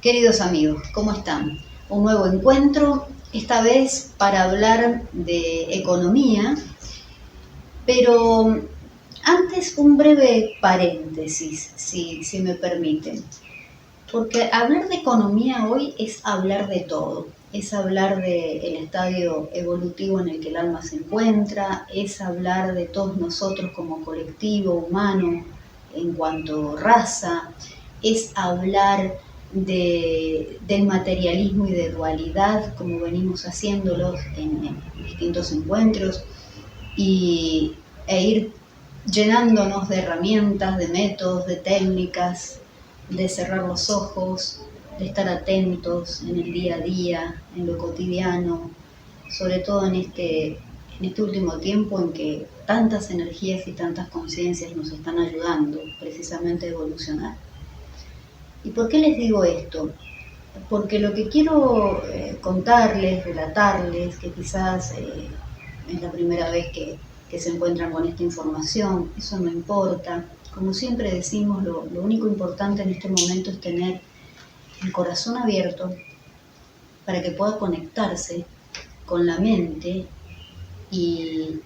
Queridos amigos, ¿cómo están? Un nuevo encuentro, esta vez para hablar de economía, pero antes un breve paréntesis, si me permiten. Porque hablar de economía hoy es hablar de todo, es hablar del estadio evolutivo en el que el alma se encuentra, es hablar de todos nosotros como colectivo humano en cuanto raza, es hablar del materialismo y de dualidad como venimos haciéndolos en distintos encuentros e ir llenándonos de herramientas, de métodos, de técnicas, de cerrar los ojos, de estar atentos en el día a día, en lo cotidiano, sobre todo en este último tiempo en que tantas energías y tantas conciencias nos están ayudando precisamente a evolucionar. ¿Y por qué les digo esto? Porque lo que quiero contarles, relatarles, que quizás es la primera vez que se encuentran con esta información, eso no importa. Como siempre decimos, lo único importante en este momento es tener el corazón abierto para que pueda conectarse con la mente y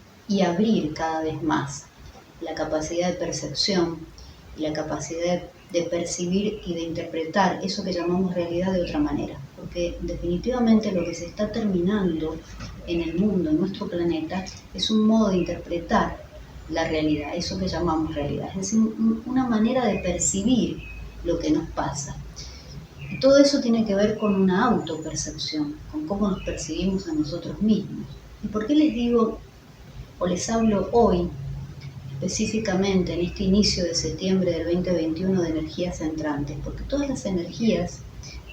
abrir cada vez más la capacidad de percepción y la capacidad de percibir y de interpretar eso que llamamos realidad de otra manera. Porque definitivamente lo que se está terminando en el mundo, en nuestro planeta, es un modo de interpretar la realidad, eso que llamamos realidad. Es decir, una manera de percibir lo que nos pasa. Y todo eso tiene que ver con una autopercepción, con cómo nos percibimos a nosotros mismos. ¿Y por qué les digo o les hablo hoy específicamente en este inicio de septiembre del 2021 de energías entrantes? Porque todas las energías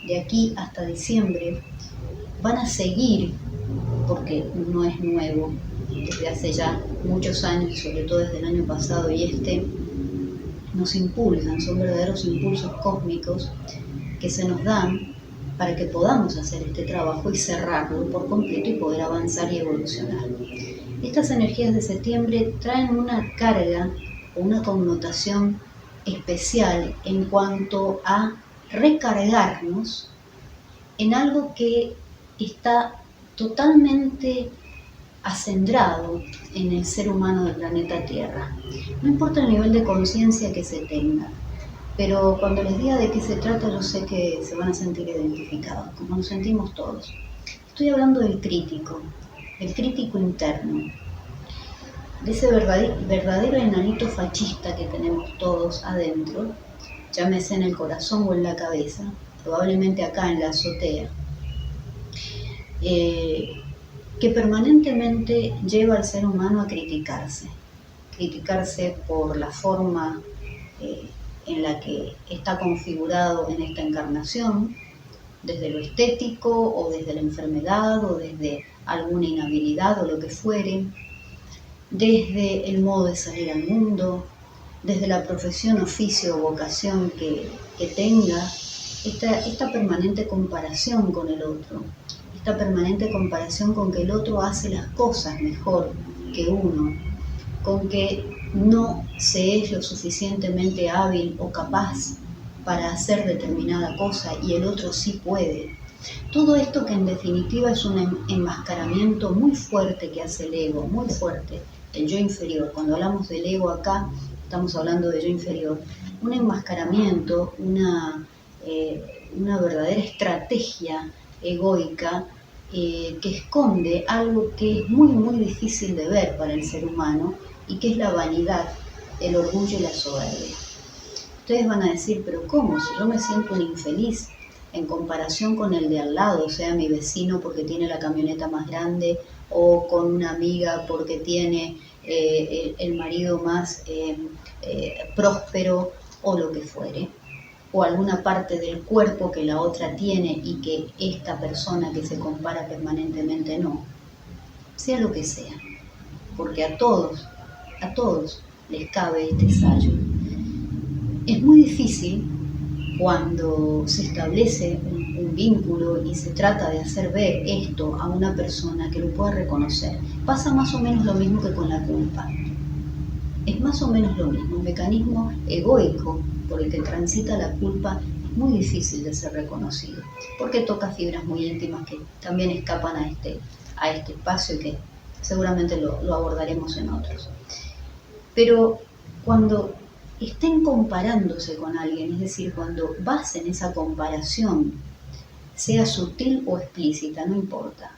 de aquí hasta diciembre van a seguir, porque no es nuevo, desde hace ya muchos años y sobre todo desde el año pasado y nos impulsan, son verdaderos impulsos cósmicos que se nos dan para que podamos hacer este trabajo y cerrarlo por completo y poder avanzar y evolucionar. Estas energías de septiembre traen una carga o una connotación especial en cuanto a recargarnos en algo que está totalmente acendrado en el ser humano del planeta Tierra. No importa el nivel de conciencia que se tenga, pero cuando les diga de qué se trata, yo sé que se van a sentir identificados, como nos sentimos todos. Estoy hablando del crítico interno, de ese verdadero enanito fascista que tenemos todos adentro, llámese en el corazón o en la cabeza, probablemente acá en la azotea, que permanentemente lleva al ser humano a criticarse por la forma en la que está configurado en esta encarnación, desde lo estético o desde la enfermedad o desde alguna inhabilidad o lo que fuere, desde el modo de salir al mundo, desde la profesión, oficio o vocación que tenga, esta permanente comparación con el otro, esta permanente comparación con que el otro hace las cosas mejor que uno, con que no se es lo suficientemente hábil o capaz para hacer determinada cosa y el otro sí puede. Todo esto que en definitiva es un enmascaramiento muy fuerte que hace el ego, muy fuerte, el yo inferior. Cuando hablamos del ego acá, estamos hablando de yo inferior. Un enmascaramiento, una verdadera estrategia egoica que esconde algo que es muy, muy difícil de ver para el ser humano y que es la vanidad, el orgullo y la soberbia. Ustedes van a decir, pero ¿cómo? Si yo me siento un infeliz en comparación con el de al lado, o sea, mi vecino porque tiene la camioneta más grande, o con una amiga porque tiene el marido más próspero, o lo que fuere, o alguna parte del cuerpo que la otra tiene y que esta persona que se compara permanentemente no, sea lo que sea, porque a todos les cabe este ensayo. Es muy difícil cuando se establece un vínculo y se trata de hacer ver esto a una persona que lo pueda reconocer. Pasa más o menos lo mismo que con la culpa. Es más o menos lo mismo, un mecanismo egoico por el que transita la culpa muy difícil de ser reconocido, porque toca fibras muy íntimas que también escapan a este espacio y que seguramente lo abordaremos en otros. Pero cuando estén comparándose con alguien, es decir, cuando basen esa comparación, sea sutil o explícita, no importa,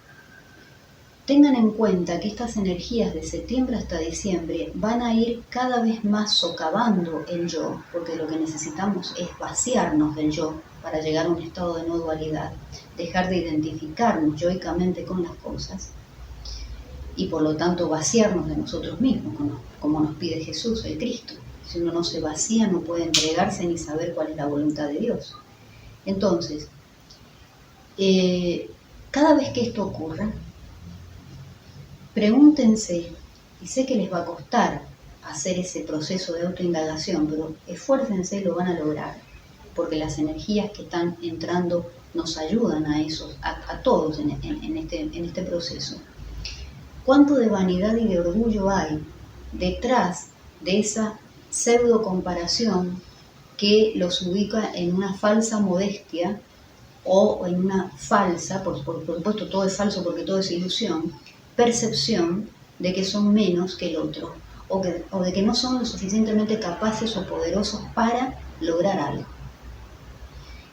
tengan en cuenta que estas energías de septiembre hasta diciembre van a ir cada vez más socavando el yo, porque lo que necesitamos es vaciarnos del yo para llegar a un estado de no dualidad, dejar de identificarnos yoicamente con las cosas y por lo tanto vaciarnos de nosotros mismos, como nos pide Jesús, el Cristo. Si uno no se vacía, no puede entregarse ni saber cuál es la voluntad de Dios. Entonces, cada vez que esto ocurra, pregúntense, y sé que les va a costar hacer ese proceso de autoindagación, pero esfuércense y lo van a lograr, porque las energías que están entrando nos ayudan a todos en este proceso. ¿Cuánto de vanidad y de orgullo hay detrás de esa pseudo comparación que los ubica en una falsa modestia o en una falsa, por supuesto todo es falso porque todo es ilusión, percepción de que son menos que el otro o de que no son lo suficientemente capaces o poderosos para lograr algo?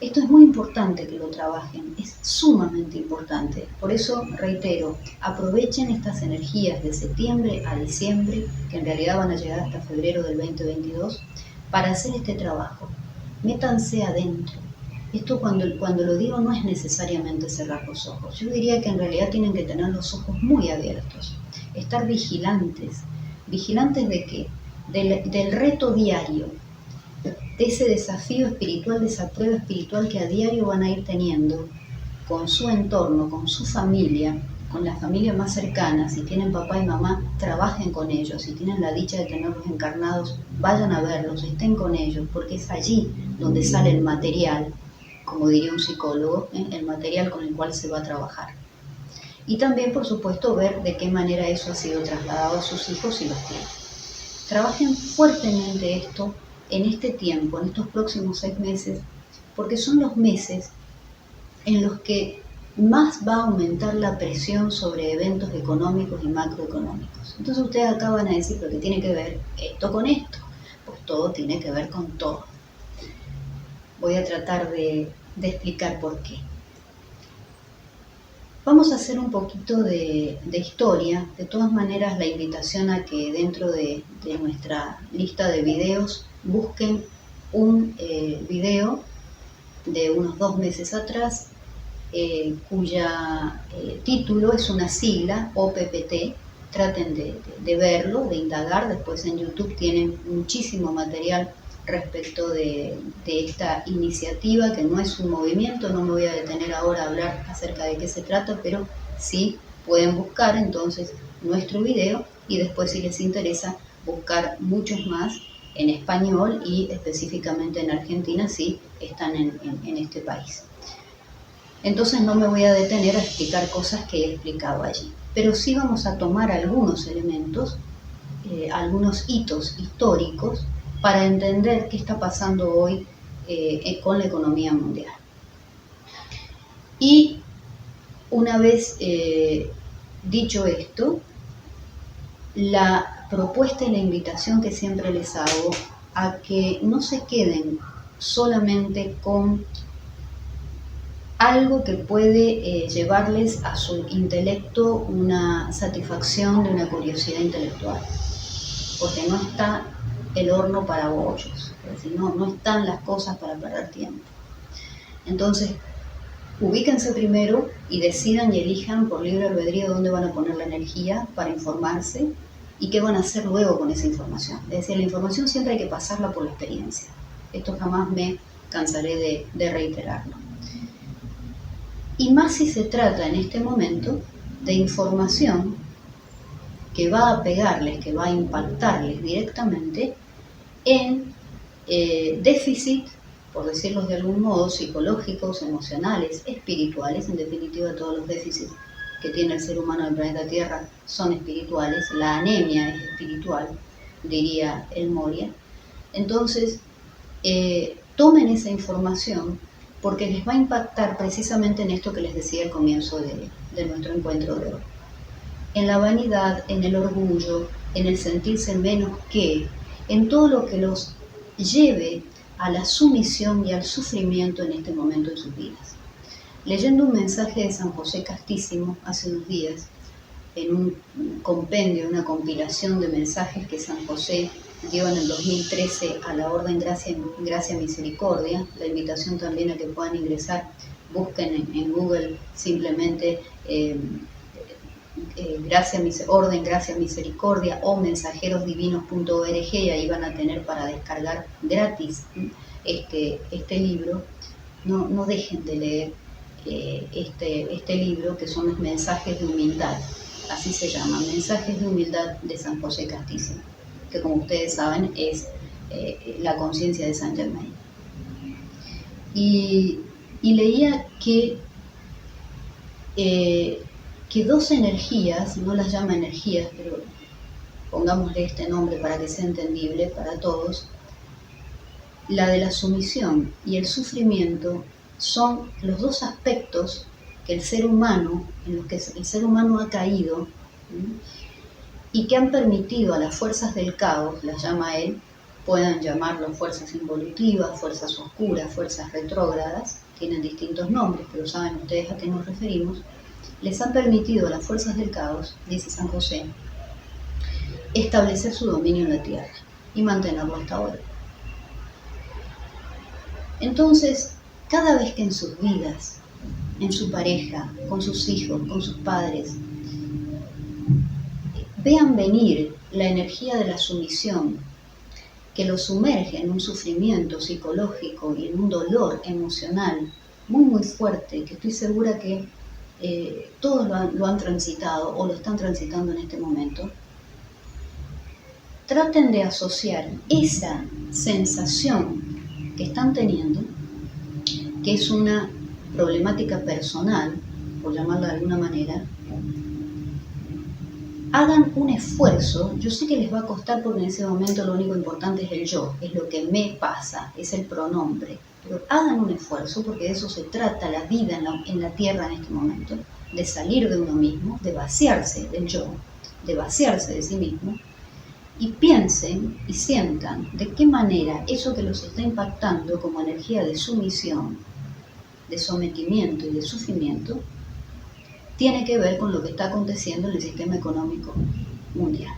Esto es muy importante que lo trabajen, es sumamente importante. Por eso, reitero, aprovechen estas energías de septiembre a diciembre, que en realidad van a llegar hasta febrero del 2022, para hacer este trabajo. Métanse adentro. Esto cuando lo digo no es necesariamente cerrar los ojos. Yo diría que en realidad tienen que tener los ojos muy abiertos. Estar vigilantes. ¿Vigilantes de qué? Del reto diario, de ese desafío espiritual, de esa prueba espiritual que a diario van a ir teniendo con su entorno, con su familia, con la familia más cercana. Si tienen papá y mamá, trabajen con ellos. Si tienen la dicha de tenerlos encarnados, vayan a verlos, estén con ellos, porque es allí donde sale el material, como diría un psicólogo, el material con el cual se va a trabajar. Y también, por supuesto, ver de qué manera eso ha sido trasladado a sus hijos y los tienen. Trabajen fuertemente esto en este tiempo, en estos próximos 6 meses, porque son los meses en los que más va a aumentar la presión sobre eventos económicos y macroeconómicos. Entonces ustedes acá van a decir, ¿pero qué tiene que ver esto con esto? Pues todo tiene que ver con todo. Voy a tratar de explicar por qué. Vamos a hacer un poquito de historia. De todas maneras, la invitación a que dentro de nuestra lista de videos busquen un video de unos 2 meses atrás, cuya título es una sigla, OPPT. Traten de verlo, de indagar. Después en YouTube tienen muchísimo material respecto de esta iniciativa, que no es un movimiento. No me voy a detener ahora a hablar acerca de qué se trata, pero sí pueden buscar entonces nuestro video y después, si les interesa, buscar muchos más en español y específicamente en Argentina si están en este país. Entonces no me voy a detener a explicar cosas que he explicado allí, pero sí vamos a tomar algunos elementos, algunos hitos históricos para entender qué está pasando hoy con la economía mundial. Y una vez dicho esto, la propuesta y la invitación que siempre les hago a que no se queden solamente con algo que puede llevarles a su intelecto una satisfacción de una curiosidad intelectual, porque no está el horno para bollos, es decir, no están las cosas para perder tiempo. Entonces, ubíquense primero y decidan y elijan por libre albedrío dónde van a poner la energía para informarse y qué van a hacer luego con esa información. Es decir, la información siempre hay que pasarla por la experiencia. Esto jamás me cansaré de reiterarlo. Y más si se trata en este momento de información que va a pegarles, que va a impactarles directamente en déficit, por decirlo de algún modo, psicológicos, emocionales, espirituales. En definitiva, todos los déficits que tiene el ser humano del planeta Tierra son espirituales. La anemia es espiritual, diría el Moria. Entonces, tomen esa información porque les va a impactar precisamente en esto que les decía al comienzo de nuestro encuentro de hoy. En la vanidad, en el orgullo, en el sentirse menos que, en todo lo que los lleve a la sumisión y al sufrimiento en este momento de sus vidas. Leyendo un mensaje de San José Castísimo hace unos días, en un compendio, una compilación de mensajes que San José dio en el 2013 a la Orden Gracia Misericordia, la invitación también a que puedan ingresar, busquen en Google simplemente Orden Gracia Misericordia o mensajerosdivinos.org y ahí van a tener para descargar gratis este libro. No dejen de leer este libro, que son los mensajes de humildad, así se llama, mensajes de humildad de San José Castísimo, que como ustedes saben es la conciencia de Saint Germain. Y leía que dos energías, no las llama energías, pero pongámosle este nombre para que sea entendible para todos, la de la sumisión y el sufrimiento son los dos aspectos que el ser humano, en los que el ser humano ha caído, y que han permitido a las fuerzas del caos, las llama él, puedan llamarlo fuerzas involutivas, fuerzas oscuras, fuerzas retrógradas, tienen distintos nombres, pero saben ustedes a qué nos referimos, les han permitido a las fuerzas del caos, dice San José, establecer su dominio en la tierra y mantenerlo hasta ahora. Entonces, cada vez que en sus vidas, en su pareja, con sus hijos, con sus padres, vean venir la energía de la sumisión que los sumerge en un sufrimiento psicológico y en un dolor emocional muy fuerte, que estoy segura que todos lo han transitado o lo están transitando en este momento, traten de asociar esa sensación que están teniendo, que es una problemática personal, por llamarla de alguna manera, hagan un esfuerzo. Yo sé que les va a costar porque en ese momento lo único importante es el yo, es lo que me pasa, es el pronombre, pero hagan un esfuerzo porque de eso se trata la vida en la tierra en este momento, de salir de uno mismo, de vaciarse del yo, de vaciarse de sí mismo, y piensen y sientan de qué manera eso que los está impactando como energía de sumisión, de sometimiento y de sufrimiento, tiene que ver con lo que está aconteciendo en el sistema económico mundial.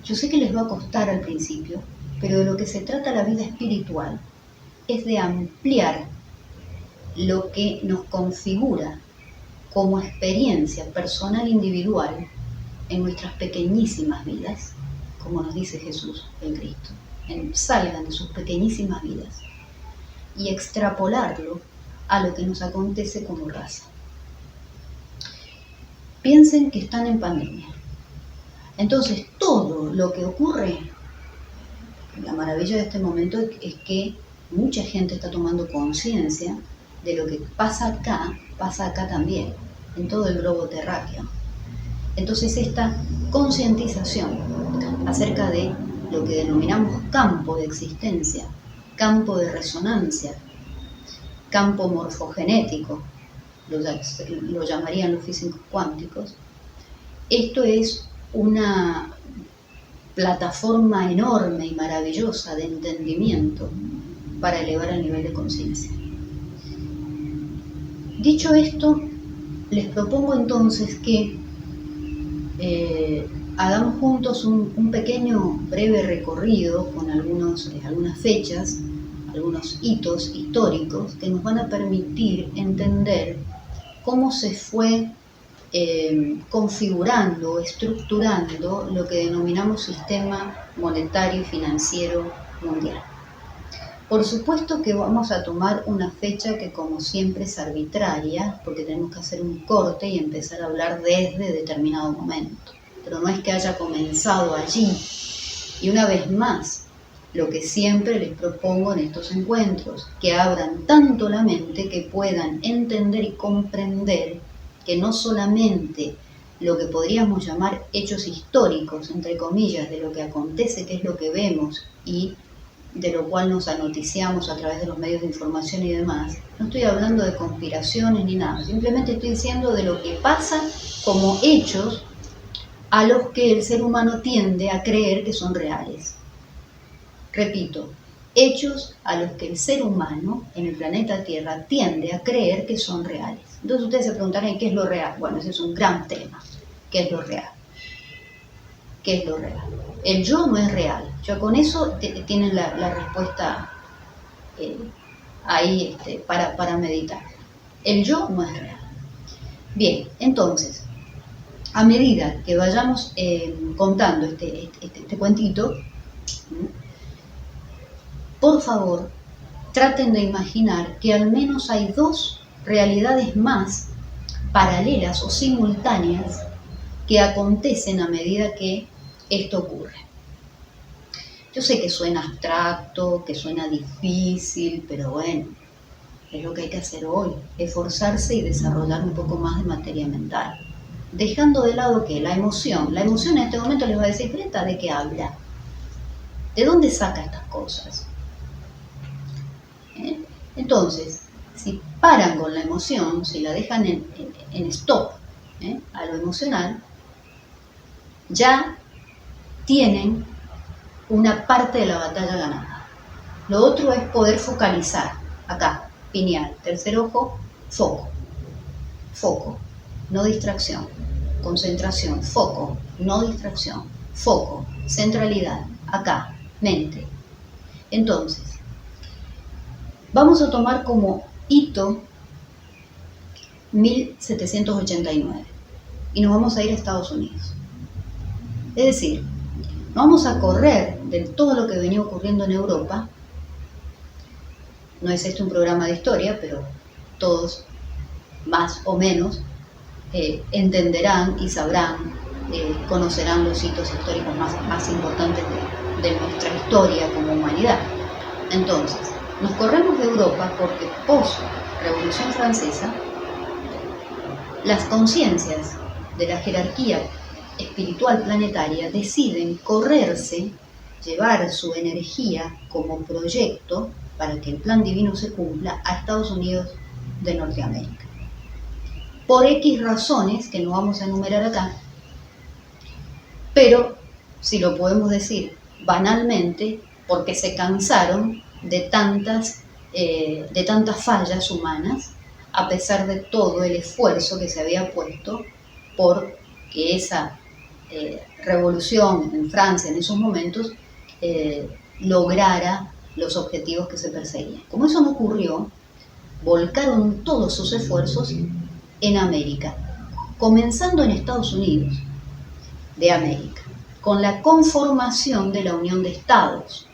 Yo sé que les va a costar al principio, pero de lo que se trata la vida espiritual es de ampliar lo que nos configura como experiencia personal individual en nuestras pequeñísimas vidas, como nos dice Jesús, el Cristo. Salgan de sus pequeñísimas vidas y extrapolarlo a lo que nos acontece como raza. Piensen que están en pandemia. Entonces, todo lo que ocurre, la maravilla de este momento es que mucha gente está tomando conciencia de lo que pasa acá también, en todo el globo terráqueo. Entonces, esta concientización acerca de lo que denominamos campo de existencia, campo de resonancia, campo morfogenético, lo llamarían los físicos cuánticos. Esto es una plataforma enorme y maravillosa de entendimiento para elevar el nivel de conciencia. Dicho esto, les propongo entonces que hagamos juntos un pequeño breve recorrido con algunas fechas, algunos hitos históricos que nos van a permitir entender cómo se fue configurando, estructurando lo que denominamos sistema monetario y financiero mundial. Por supuesto que vamos a tomar una fecha que como siempre es arbitraria, porque tenemos que hacer un corte y empezar a hablar desde determinado momento. Pero no es que haya comenzado allí. Y una vez más, lo que siempre les propongo en estos encuentros, que abran tanto la mente que puedan entender y comprender que no solamente lo que podríamos llamar hechos históricos, entre comillas, de lo que acontece, que es lo que vemos y de lo cual nos anoticiamos a través de los medios de información y demás, no estoy hablando de conspiraciones ni nada, simplemente estoy diciendo de lo que pasa como hechos a los que el ser humano tiende a creer que son reales. Repito, hechos a los que el ser humano en el planeta Tierra tiende a creer que son reales. Entonces ustedes se preguntarán, ¿qué es lo real? Bueno, ese es un gran tema. ¿Qué es lo real? ¿Qué es lo real? El yo no es real. Ya con eso tienen la respuesta ahí para meditar. El yo no es real. Bien, entonces, a medida que vayamos contando este cuentito, por favor, traten de imaginar que al menos hay dos realidades más paralelas o simultáneas que acontecen a medida que esto ocurre. Yo sé que suena abstracto, que suena difícil, pero bueno, es lo que hay que hacer hoy, esforzarse y desarrollar un poco más de materia mental. Dejando de lado que la emoción en este momento les va a decir, Greta, ¿de qué habla? ¿De dónde saca estas cosas? Entonces, si paran con la emoción, si la dejan en stop a lo emocional, ya tienen una parte de la batalla ganada. Lo otro es poder focalizar, acá, pineal, tercer ojo, foco, no distracción, concentración, foco, no distracción, foco, centralidad, acá, mente. Entonces, vamos a tomar como hito 1789 y nos vamos a ir a Estados Unidos. Es decir, no vamos a correr de todo lo que venía ocurriendo en Europa. No es esto un programa de historia, pero todos, más o menos, entenderán y sabrán, conocerán los hitos históricos más importantes de nuestra historia como humanidad. Entonces, nos corremos de Europa porque post-Revolución Francesa, las conciencias de la jerarquía espiritual planetaria deciden correrse, llevar su energía como proyecto para que el plan divino se cumpla a Estados Unidos de Norteamérica. Por X razones que no vamos a enumerar acá, pero si lo podemos decir banalmente, porque se cansaron de tantas fallas humanas, a pesar de todo el esfuerzo que se había puesto por que esa revolución en Francia en esos momentos lograra los objetivos que se perseguían. Como eso no ocurrió, volcaron todos sus esfuerzos en América, comenzando en Estados Unidos de América, con la conformación de la Unión de Estados,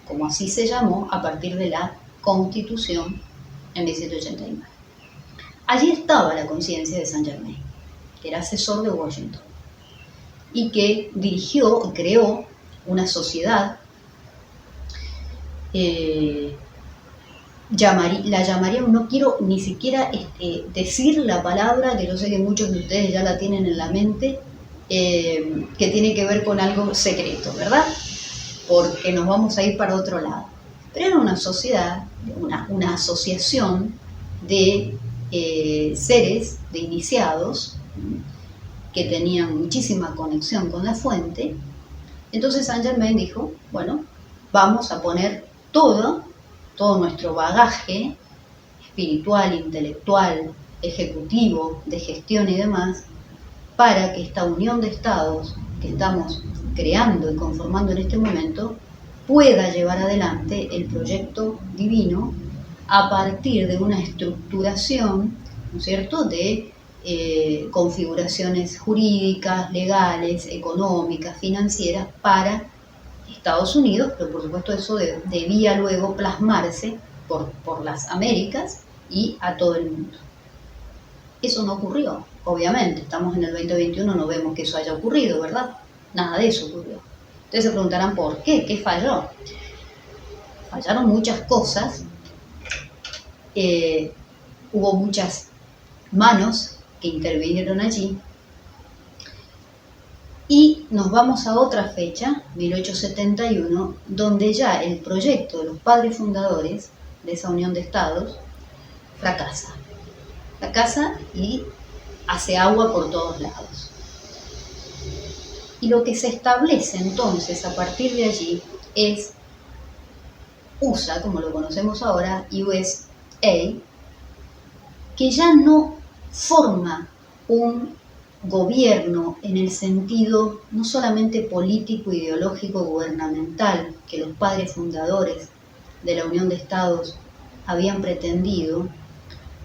como así se llamó a partir de la Constitución en 1789. Allí estaba la conciencia de Saint Germain, que era asesor de Washington, y que dirigió y creó una sociedad, la llamaría, no quiero ni siquiera decir la palabra, que yo sé que muchos de ustedes ya la tienen en la mente, que tiene que ver con algo secreto, ¿verdad? Porque nos vamos a ir para otro lado. Pero era una sociedad, una asociación de seres, de iniciados, que tenían muchísima conexión con la fuente. Entonces Saint Germain dijo, bueno, vamos a poner todo nuestro bagaje espiritual, intelectual, ejecutivo, de gestión y demás, para que esta unión de estados que estamos creando y conformando en este momento pueda llevar adelante el proyecto divino a partir de una estructuración, ¿no es cierto?, de configuraciones jurídicas, legales, económicas, financieras para Estados Unidos, pero por supuesto eso debía luego plasmarse por las Américas y a todo el mundo. Eso no ocurrió, obviamente, estamos en el 2021, no vemos que eso haya ocurrido, ¿verdad? Nada de eso ocurrió. Entonces se preguntarán ¿por qué? ¿Qué falló? Fallaron muchas cosas, hubo muchas manos que intervinieron allí, Y nos vamos a otra fecha, 1871, donde ya el proyecto de los padres fundadores de esa unión de estados fracasa. Fracasa y hace agua por todos lados. Y lo que se establece entonces a partir de allí es USA, como lo conocemos ahora, USA, que ya no forma un gobierno en el sentido no solamente político, ideológico, gubernamental que los padres fundadores de la Unión de Estados habían pretendido,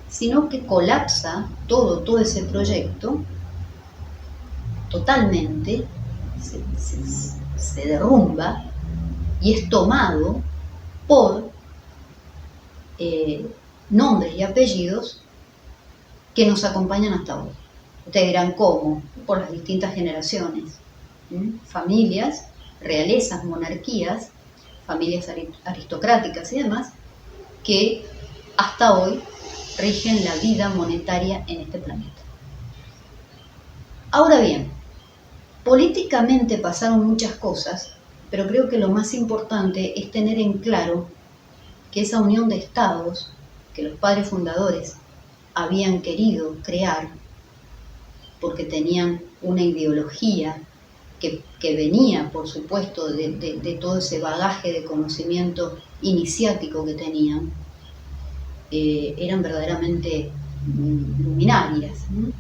sino que colapsa todo ese proyecto totalmente, se derrumba y es tomado por nombres y apellidos que nos acompañan hasta hoy. Ustedes dirán, ¿cómo? Por las distintas generaciones. Familias, realezas, monarquías, familias aristocráticas y demás, que hasta hoy rigen la vida monetaria en este planeta. Ahora bien, políticamente pasaron muchas cosas, pero creo que lo más importante es tener en claro que esa unión de estados que los padres fundadores habían querido crear, porque tenían una ideología que venía, por supuesto, de todo ese bagaje de conocimiento iniciático que tenían, eran verdaderamente luminarias, ¿no?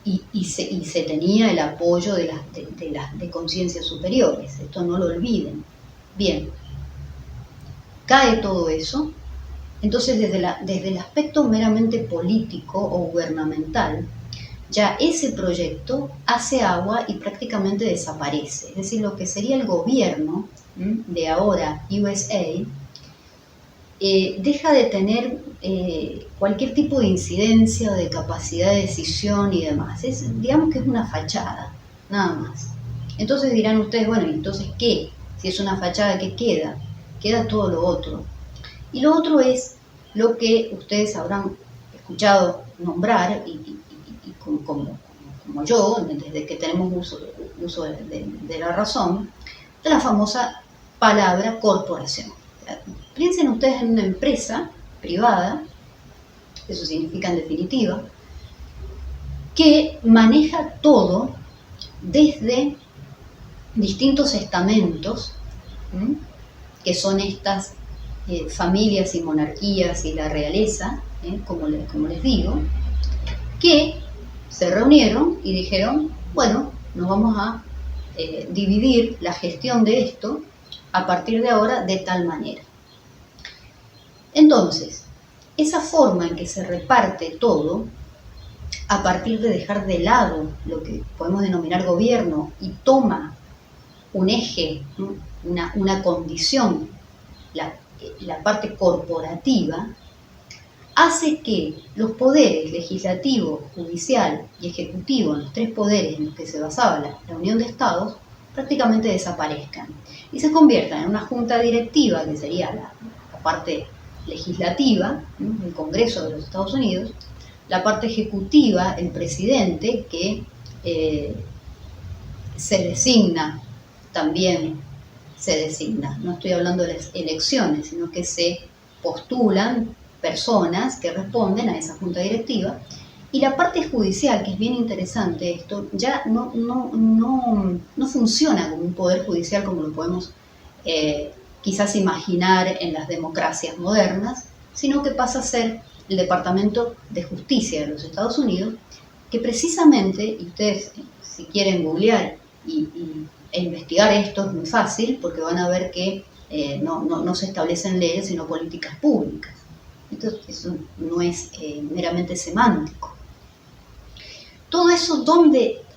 Y se tenía el apoyo de conciencias superiores, esto no lo olviden. Bien, cae todo eso, entonces desde el aspecto meramente político o gubernamental, ya ese proyecto hace agua y prácticamente desaparece. Es decir, lo que sería el gobierno de ahora, USA, deja de tener cualquier tipo de incidencia o de capacidad de decisión y demás. Digamos que es una fachada, nada más. Entonces dirán ustedes, bueno, entonces ¿qué? Si es una fachada, ¿qué queda? Queda todo lo otro. Y lo otro es lo que ustedes habrán escuchado nombrar, y como yo, desde que tenemos uso de la razón, de la famosa palabra corporación. Piensen ustedes en una empresa privada, eso significa en definitiva, que maneja todo desde distintos estamentos, que son estas familias y monarquías y la realeza, como les digo, que se reunieron y dijeron, bueno, nos vamos a dividir la gestión de esto a partir de ahora de tal manera. Entonces, esa forma en que se reparte todo, a partir de dejar de lado lo que podemos denominar gobierno y toma un eje, una condición, la parte corporativa, hace que los poderes legislativo, judicial y ejecutivo, los tres poderes en los que se basaba la Unión de Estados, prácticamente desaparezcan y se conviertan en una junta directiva, que sería la parte legislativa, el Congreso de los Estados Unidos, la parte ejecutiva, el presidente, que se designa, no estoy hablando de las elecciones, sino que se postulan personas que responden a esa junta directiva, y la parte judicial, que es bien interesante esto, ya no funciona como un poder judicial como lo podemos quizás imaginar en las democracias modernas, sino que pasa a ser el Departamento de Justicia de los Estados Unidos, que precisamente, y ustedes si quieren googlear e investigar esto es muy fácil, porque van a ver que no se establecen leyes, sino políticas públicas. Entonces, eso no es meramente semántico. Todo eso,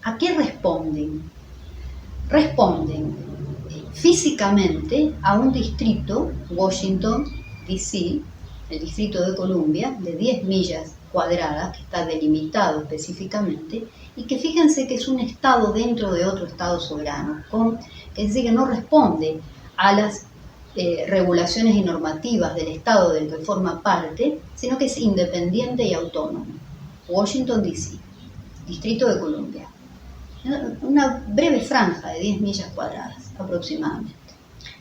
¿a qué responden? Responden físicamente a un distrito, Washington, D.C., el Distrito de Columbia, de 10 millas cuadradas, que está delimitado específicamente, y que fíjense que es un estado dentro de otro estado soberano, es decir, que no responde a las regulaciones y normativas del estado del que forma parte, sino que es independiente y autónomo. Washington, D.C. Distrito de Columbia. Una breve franja de 10 millas cuadradas aproximadamente.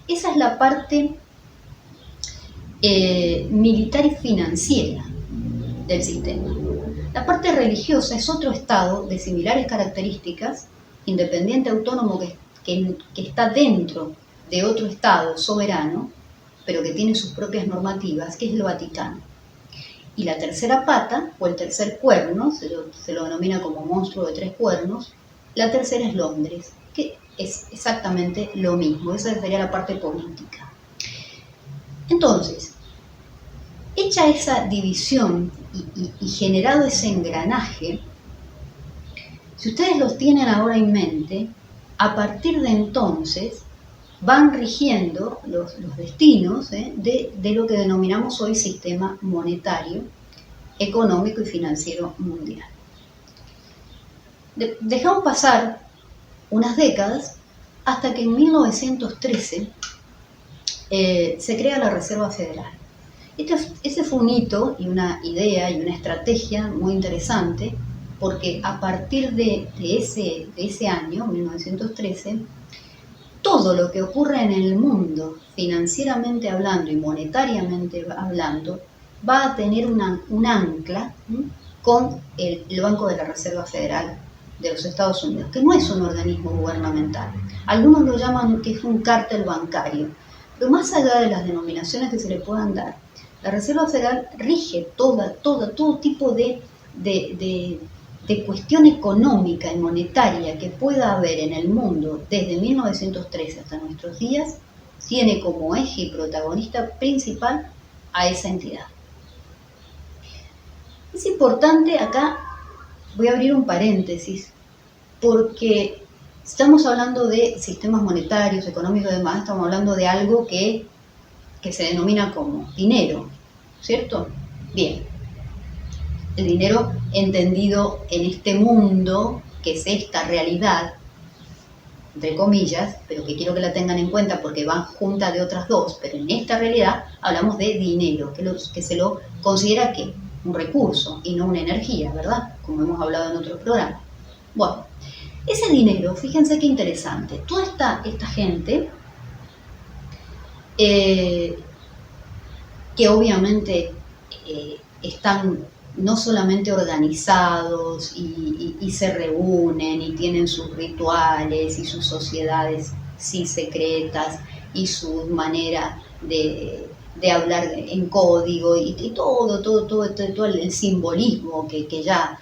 Esa es la parte militar y financiera del sistema. La parte religiosa es otro estado de similares características, independiente, autónomo, que está dentro de otro estado soberano, pero que tiene sus propias normativas, que es el Vaticano. Y la tercera pata, o el tercer cuerno, se lo denomina como monstruo de 3 cuernos, la tercera es Londres, que es exactamente lo mismo. Esa sería la parte política. Entonces, hecha esa división y generado ese engranaje, si ustedes los tienen ahora en mente, a partir de entonces van rigiendo los destinos de lo que denominamos hoy sistema monetario, económico y financiero mundial. Dejamos pasar unas décadas hasta que en 1913 se crea la Reserva Federal. Ese fue un hito y una idea y una estrategia muy interesante, porque a partir de ese año, 1913, todo lo que ocurre en el mundo, financieramente hablando y monetariamente hablando, va a tener un ancla con el Banco de la Reserva Federal de los Estados Unidos, que no es un organismo gubernamental. Algunos lo llaman que es un cártel bancario, pero más allá de las denominaciones que se le puedan dar, la Reserva Federal rige todo tipo de cuestión económica y monetaria que pueda haber en el mundo desde 1913 hasta nuestros días, tiene como eje y protagonista principal a esa entidad. Es importante acá, voy a abrir un paréntesis, porque estamos hablando de sistemas monetarios, económicos y demás, estamos hablando de algo que se denomina como dinero, ¿cierto? Bien, el dinero entendido en este mundo, que es esta realidad, entre comillas, pero que quiero que la tengan en cuenta porque van juntas de otras dos, pero en esta realidad hablamos de dinero, que se lo considera ¿qué? Un recurso y no una energía, ¿verdad? Como hemos hablado en otros programas. Bueno, ese dinero, fíjense qué interesante, toda esta gente que obviamente están no solamente organizados y se reúnen y tienen sus rituales y sus sociedades sí secretas y su manera de hablar en código y todo el simbolismo que ya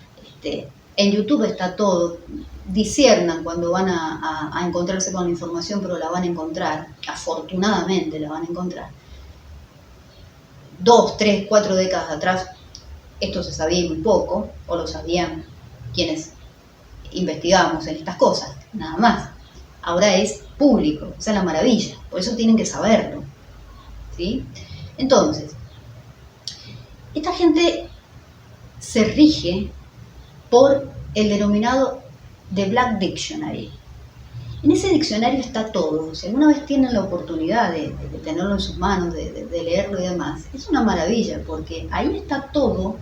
en YouTube está todo. Disciernan cuando van a encontrarse con la información, pero la van a encontrar, afortunadamente la van a encontrar. 2, 3, 4 décadas atrás esto se sabía muy poco, o lo sabían quienes investigábamos en estas cosas, nada más. Ahora es público, esa es la maravilla, por eso tienen que saberlo, ¿sí? Entonces, esta gente se rige por el denominado The Black Dictionary. En ese diccionario está todo. Si alguna vez tienen la oportunidad de tenerlo en sus manos, de leerlo y demás, es una maravilla, porque ahí está todo,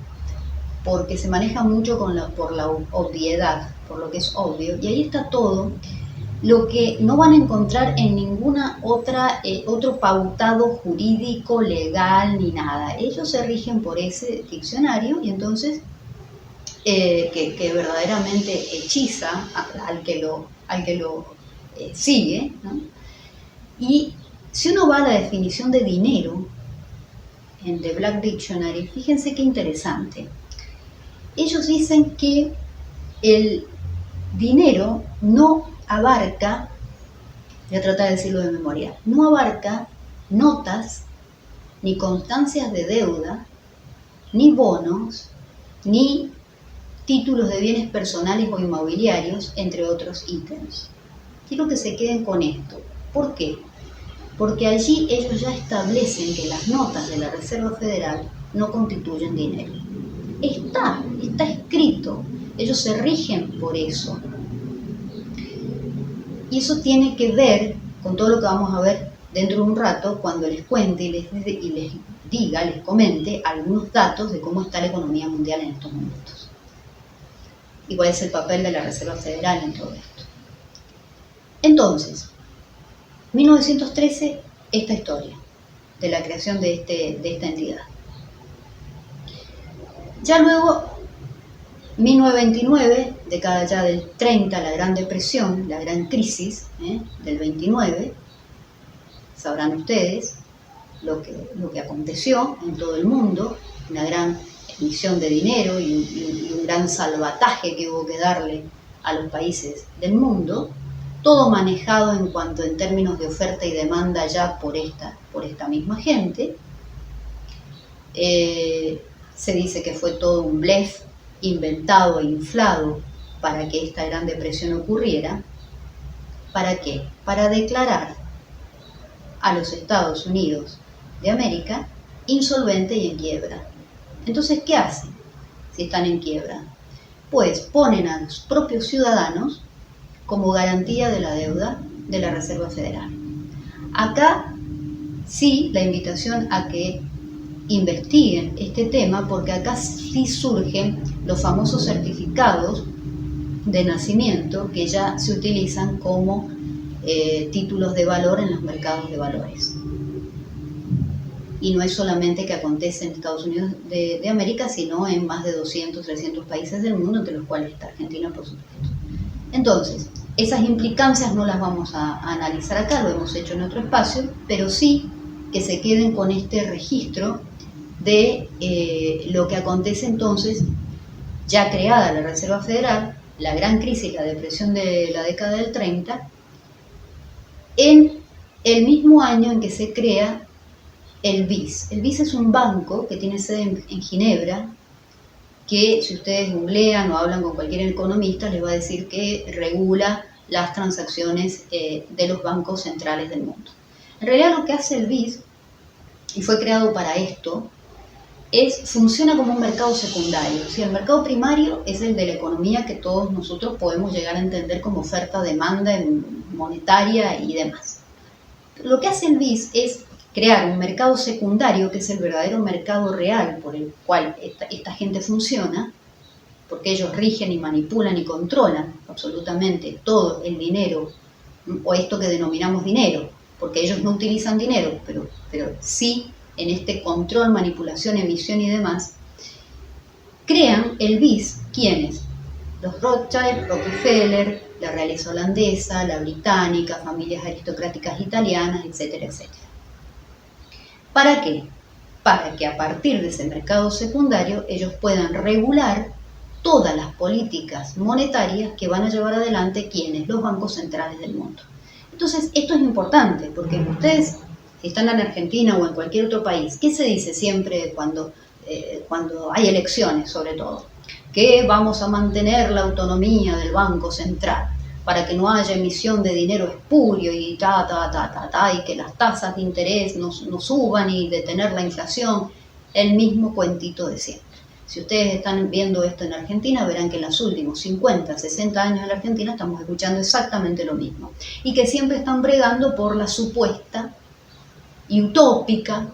porque se maneja mucho por la obviedad, por lo que es obvio, y ahí está todo lo que no van a encontrar en ninguna otro pautado jurídico, legal, ni nada. Ellos se rigen por ese diccionario y entonces que verdaderamente hechiza al que lo sigue, ¿no? Y si uno va a la definición de dinero en The Black Dictionary, fíjense qué interesante. Ellos dicen que el dinero no abarca, voy a tratar de decirlo de memoria, no abarca notas, ni constancias de deuda, ni bonos, ni títulos de bienes personales o inmobiliarios, entre otros ítems. Quiero que se queden con esto. ¿Por qué? Porque allí ellos ya establecen que las notas de la Reserva Federal no constituyen dinero. Está escrito, ellos se rigen por eso. Y eso tiene que ver con todo lo que vamos a ver dentro de un rato, cuando les cuente y les comente algunos datos de cómo está la economía mundial en estos momentos. y cuál es el papel de la Reserva Federal en todo esto. Entonces, 1913, esta historia de la creación de esta entidad. Ya luego, 1929, década ya del 30, la Gran Depresión, la Gran Crisis del 29, sabrán ustedes lo que aconteció en todo el mundo, una gran emisión de dinero y un gran salvataje que hubo que darle a los países del mundo, todo manejado en términos de oferta y demanda ya por esta misma gente. Se dice que fue todo un blef inventado e inflado para que esta Gran Depresión ocurriera. ¿Para qué? Para declarar a los Estados Unidos de América insolvente y en quiebra. Entonces, ¿qué hacen si están en quiebra? Pues ponen a los propios ciudadanos como garantía de la deuda de la Reserva Federal. Acá sí la invitación a que investiguen este tema, porque acá sí surgen los famosos certificados de nacimiento que ya se utilizan como títulos de valor en los mercados de valores. Y no es solamente que acontece en Estados Unidos de América, sino en más de 200, 300 países del mundo, entre los cuales está Argentina, por supuesto. Entonces, esas implicancias no las vamos a analizar acá, lo hemos hecho en otro espacio, pero sí que se queden con este registro de lo que acontece entonces, ya creada la Reserva Federal, la gran crisis, la depresión de la década del 30, en el mismo año en que se crea el BIS. El BIS es un banco que tiene sede en Ginebra, que si ustedes googlean o hablan con cualquier economista, les va a decir que regula las transacciones de los bancos centrales del mundo. En realidad lo que hace el BIS, y fue creado para esto, funciona como un mercado secundario. O sea, el mercado primario es el de la economía que todos nosotros podemos llegar a entender como oferta, demanda monetaria y demás. Lo que hace el BIS es crear un mercado secundario, que es el verdadero mercado real por el cual esta gente funciona, porque ellos rigen y manipulan y controlan absolutamente todo el dinero, o esto que denominamos dinero, porque ellos no utilizan dinero, pero sí en este control, manipulación, emisión y demás, crean el BIS. ¿Quiénes? Los Rothschild, Rockefeller, la realeza holandesa, la británica, familias aristocráticas italianas, etcétera, etcétera. ¿Para qué? Para que a partir de ese mercado secundario ellos puedan regular todas las políticas monetarias que van a llevar adelante ¿quiénes? Los bancos centrales del mundo. Entonces, esto es importante porque ustedes, si están en Argentina o en cualquier otro país, ¿qué se dice siempre cuando hay elecciones, sobre todo? Que vamos a mantener la autonomía del Banco Central para que no haya emisión de dinero espurio y y que las tasas de interés no suban y detener la inflación, el mismo cuentito de siempre. Si ustedes están viendo esto en Argentina, verán que en los últimos 50, 60 años en la Argentina estamos escuchando exactamente lo mismo. Y que siempre están bregando por la supuesta y utópica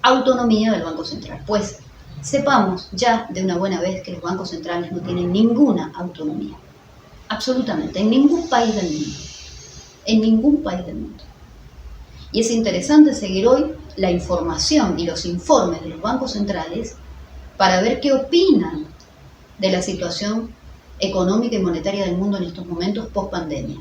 autonomía del Banco Central. Pues sepamos ya de una buena vez que los bancos centrales no tienen ninguna autonomía. Absolutamente, en ningún país del mundo. En ningún país del mundo. Y es interesante seguir hoy la información y los informes de los bancos centrales para ver qué opinan de la situación económica y monetaria del mundo en estos momentos post pandemia,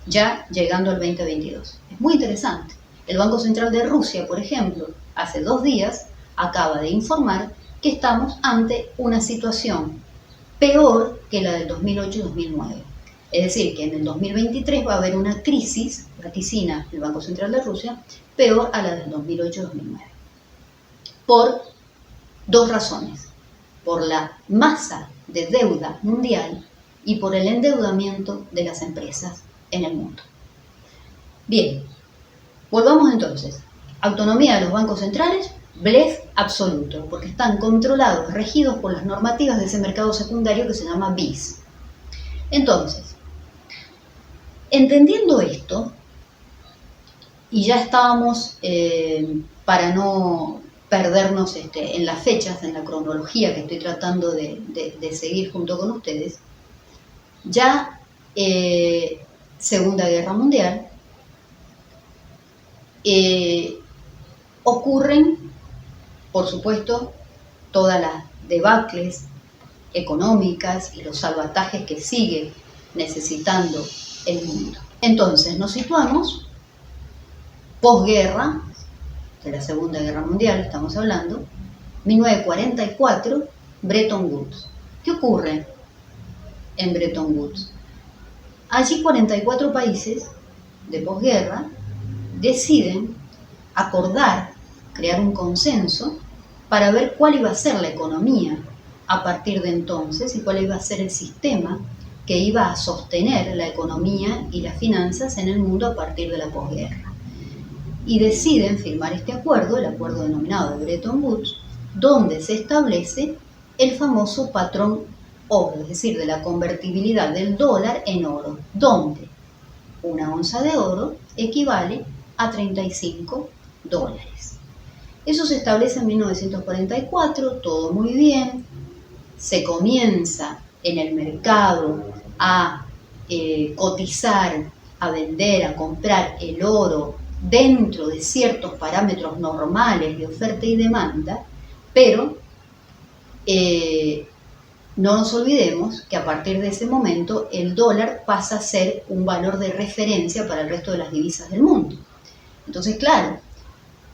ya llegando al 2022. Es muy interesante. El Banco Central de Rusia, por ejemplo, hace 2 días acaba de informar que estamos ante una situación peor que la del 2008 y 2009. Es decir, que en el 2023 va a haber una crisis, vaticina el Banco Central de Rusia, peor a la del 2008 y 2009. Por 2 razones. Por la masa de deuda mundial y por el endeudamiento de las empresas en el mundo. Bien, volvamos entonces. Autonomía de los bancos centrales, blef absoluto, porque están controlados, regidos por las normativas de ese mercado secundario que se llama BIS. Entonces, entendiendo esto, y ya estábamos, para no perdernos en las fechas, en la cronología que estoy tratando de seguir junto con ustedes, ya Segunda Guerra Mundial, ocurren, por supuesto, todas las debacles económicas y los salvatajes que sigue necesitando el mundo. Entonces nos situamos posguerra, de la Segunda Guerra Mundial estamos hablando, 1944, Bretton Woods. ¿Qué ocurre en Bretton Woods? Allí 44 países de posguerra deciden acordar, crear un consenso para ver cuál iba a ser la economía a partir de entonces y cuál iba a ser el sistema que iba a sostener la economía y las finanzas en el mundo a partir de la posguerra. Y deciden firmar este acuerdo, el acuerdo denominado de Bretton Woods, donde se establece el famoso patrón oro, es decir, de la convertibilidad del dólar en oro, donde una onza de oro equivale a 35 dólares. Eso se establece en 1944, todo muy bien, se comienza en el mercado a cotizar, a vender, a comprar el oro dentro de ciertos parámetros normales de oferta y demanda, pero no nos olvidemos que a partir de ese momento el dólar pasa a ser un valor de referencia para el resto de las divisas del mundo. Entonces, claro,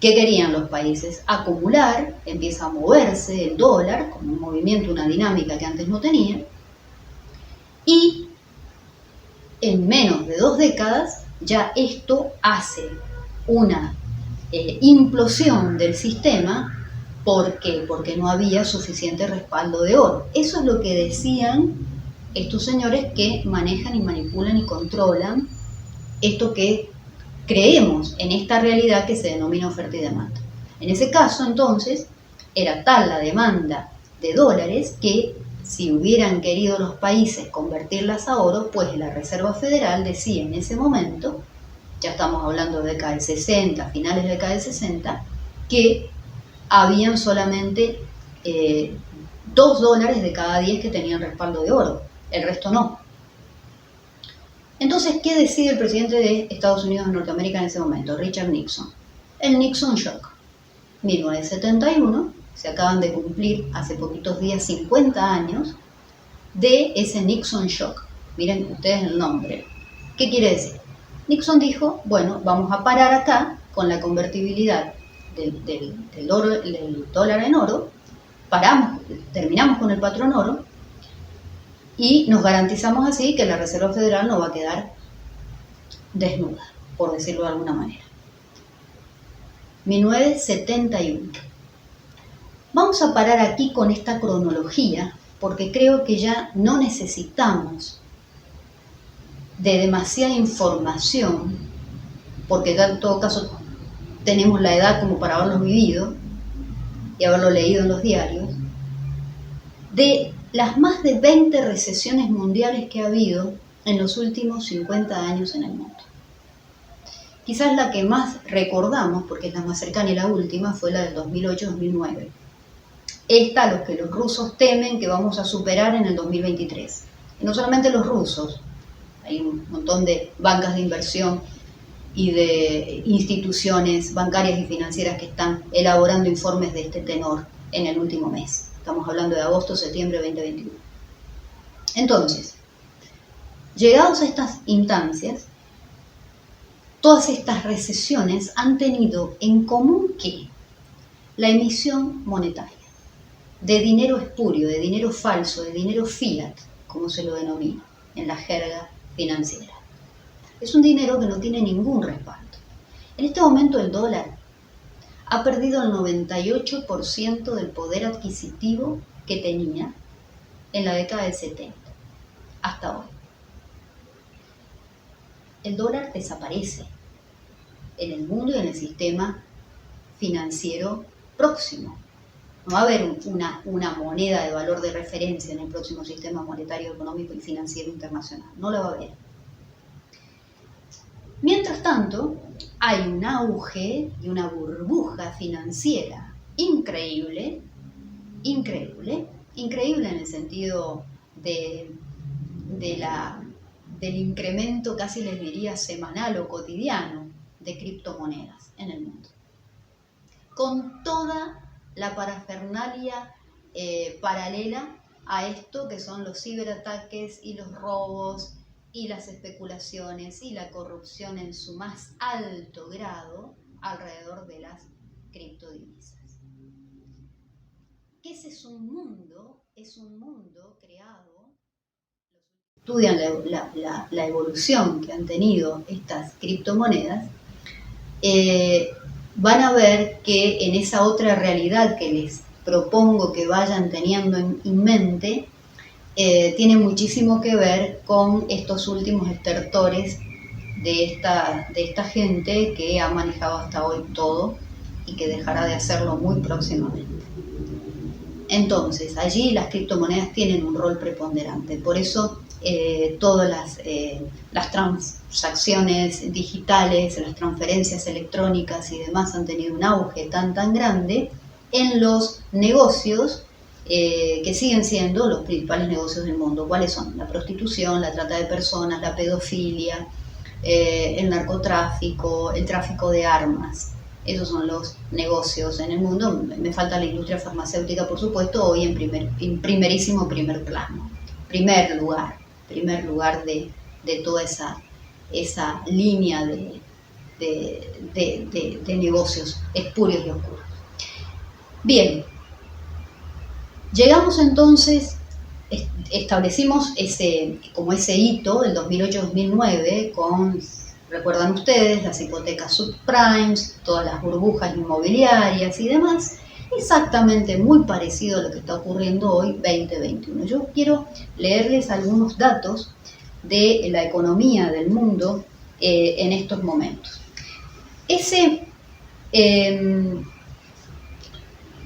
¿qué querían los países? Acumular, empieza a moverse el dólar con un movimiento, una dinámica que antes no tenía, y en menos de 2 décadas ya esto hace una implosión del sistema. ¿Por qué? Porque no había suficiente respaldo de oro. Eso es lo que decían estos señores que manejan y manipulan y controlan esto que creemos en esta realidad que se denomina oferta y demanda. En ese caso, entonces, era tal la demanda de dólares que si hubieran querido los países convertirlas a oro, pues la Reserva Federal decía en ese momento, ya estamos hablando de década del 60, finales de década del 60, que habían solamente 2 dólares de cada 10 que tenían respaldo de oro, el resto no. Entonces, ¿qué decide el presidente de Estados Unidos de Norteamérica en ese momento? Richard Nixon. El Nixon Shock. 1971, se acaban de cumplir hace poquitos días 50 años de ese Nixon Shock. Miren ustedes el nombre. ¿Qué quiere decir? Nixon dijo, bueno, vamos a parar acá con la convertibilidad del dólar en oro, terminamos con el patrón oro y nos garantizamos así que la Reserva Federal no va a quedar desnuda, por decirlo de alguna manera. 1971. Vamos a parar aquí con esta cronología porque creo que ya no necesitamos de demasiada información, porque en todo caso tenemos la edad como para haberlo vivido y haberlo leído en los diarios, de las más de 20 recesiones mundiales que ha habido en los últimos 50 años en el mundo. Quizás la que más recordamos, porque es la más cercana y la última, fue la del 2008-2009. Esta, los que los rusos temen que vamos a superar en el 2023. Y no solamente los rusos, hay un montón de bancas de inversión y de instituciones bancarias y financieras que están elaborando informes de este tenor en el último mes. Estamos hablando de agosto-septiembre 2021. Entonces, llegados a estas instancias, todas estas recesiones han tenido en común que la emisión monetaria de dinero espurio, de dinero falso, de dinero fiat, como se lo denomina en la jerga financiera. Es un dinero que no tiene ningún respaldo. En este momento el dólar ha perdido el 98% del poder adquisitivo que tenía en la década del 70, hasta hoy. El dólar desaparece en el mundo y en el sistema financiero próximo. No va a haber una moneda de valor de referencia en el próximo sistema monetario, económico y financiero internacional. No la va a haber. Mientras tanto, hay un auge y una burbuja financiera increíble, increíble en el sentido del incremento, casi les diría semanal o cotidiano, de criptomonedas en el mundo. Con toda la parafernalia paralela a esto que son los ciberataques y los robos y las especulaciones y la corrupción en su más alto grado alrededor de las criptodivisas. Que ese es un mundo creado. Estudian la evolución que han tenido estas criptomonedas, van a ver que en esa otra realidad que les propongo que vayan teniendo en mente, tiene muchísimo que ver con estos últimos estertores de esta gente que ha manejado hasta hoy todo y que dejará de hacerlo muy próximamente. Entonces, allí las criptomonedas tienen un rol preponderante, por eso todas las transacciones digitales, las transferencias electrónicas y demás han tenido un auge tan grande en los negocios que siguen siendo los principales negocios del mundo. ¿Cuáles son? La prostitución, la trata de personas, la pedofilia, el narcotráfico, el tráfico de armas. Esos son los negocios en el mundo. Me falta la industria farmacéutica, por supuesto, hoy en primerísimo primer plano. Primer lugar de toda esa línea de negocios espurios y oscuros. Bien, llegamos entonces, establecimos ese hito, el 2008-2009, con, recuerdan ustedes, las hipotecas subprimes, todas las burbujas inmobiliarias y demás, exactamente muy parecido a lo que está ocurriendo hoy, 2021. Yo quiero leerles algunos datos de la economía del mundo en estos momentos.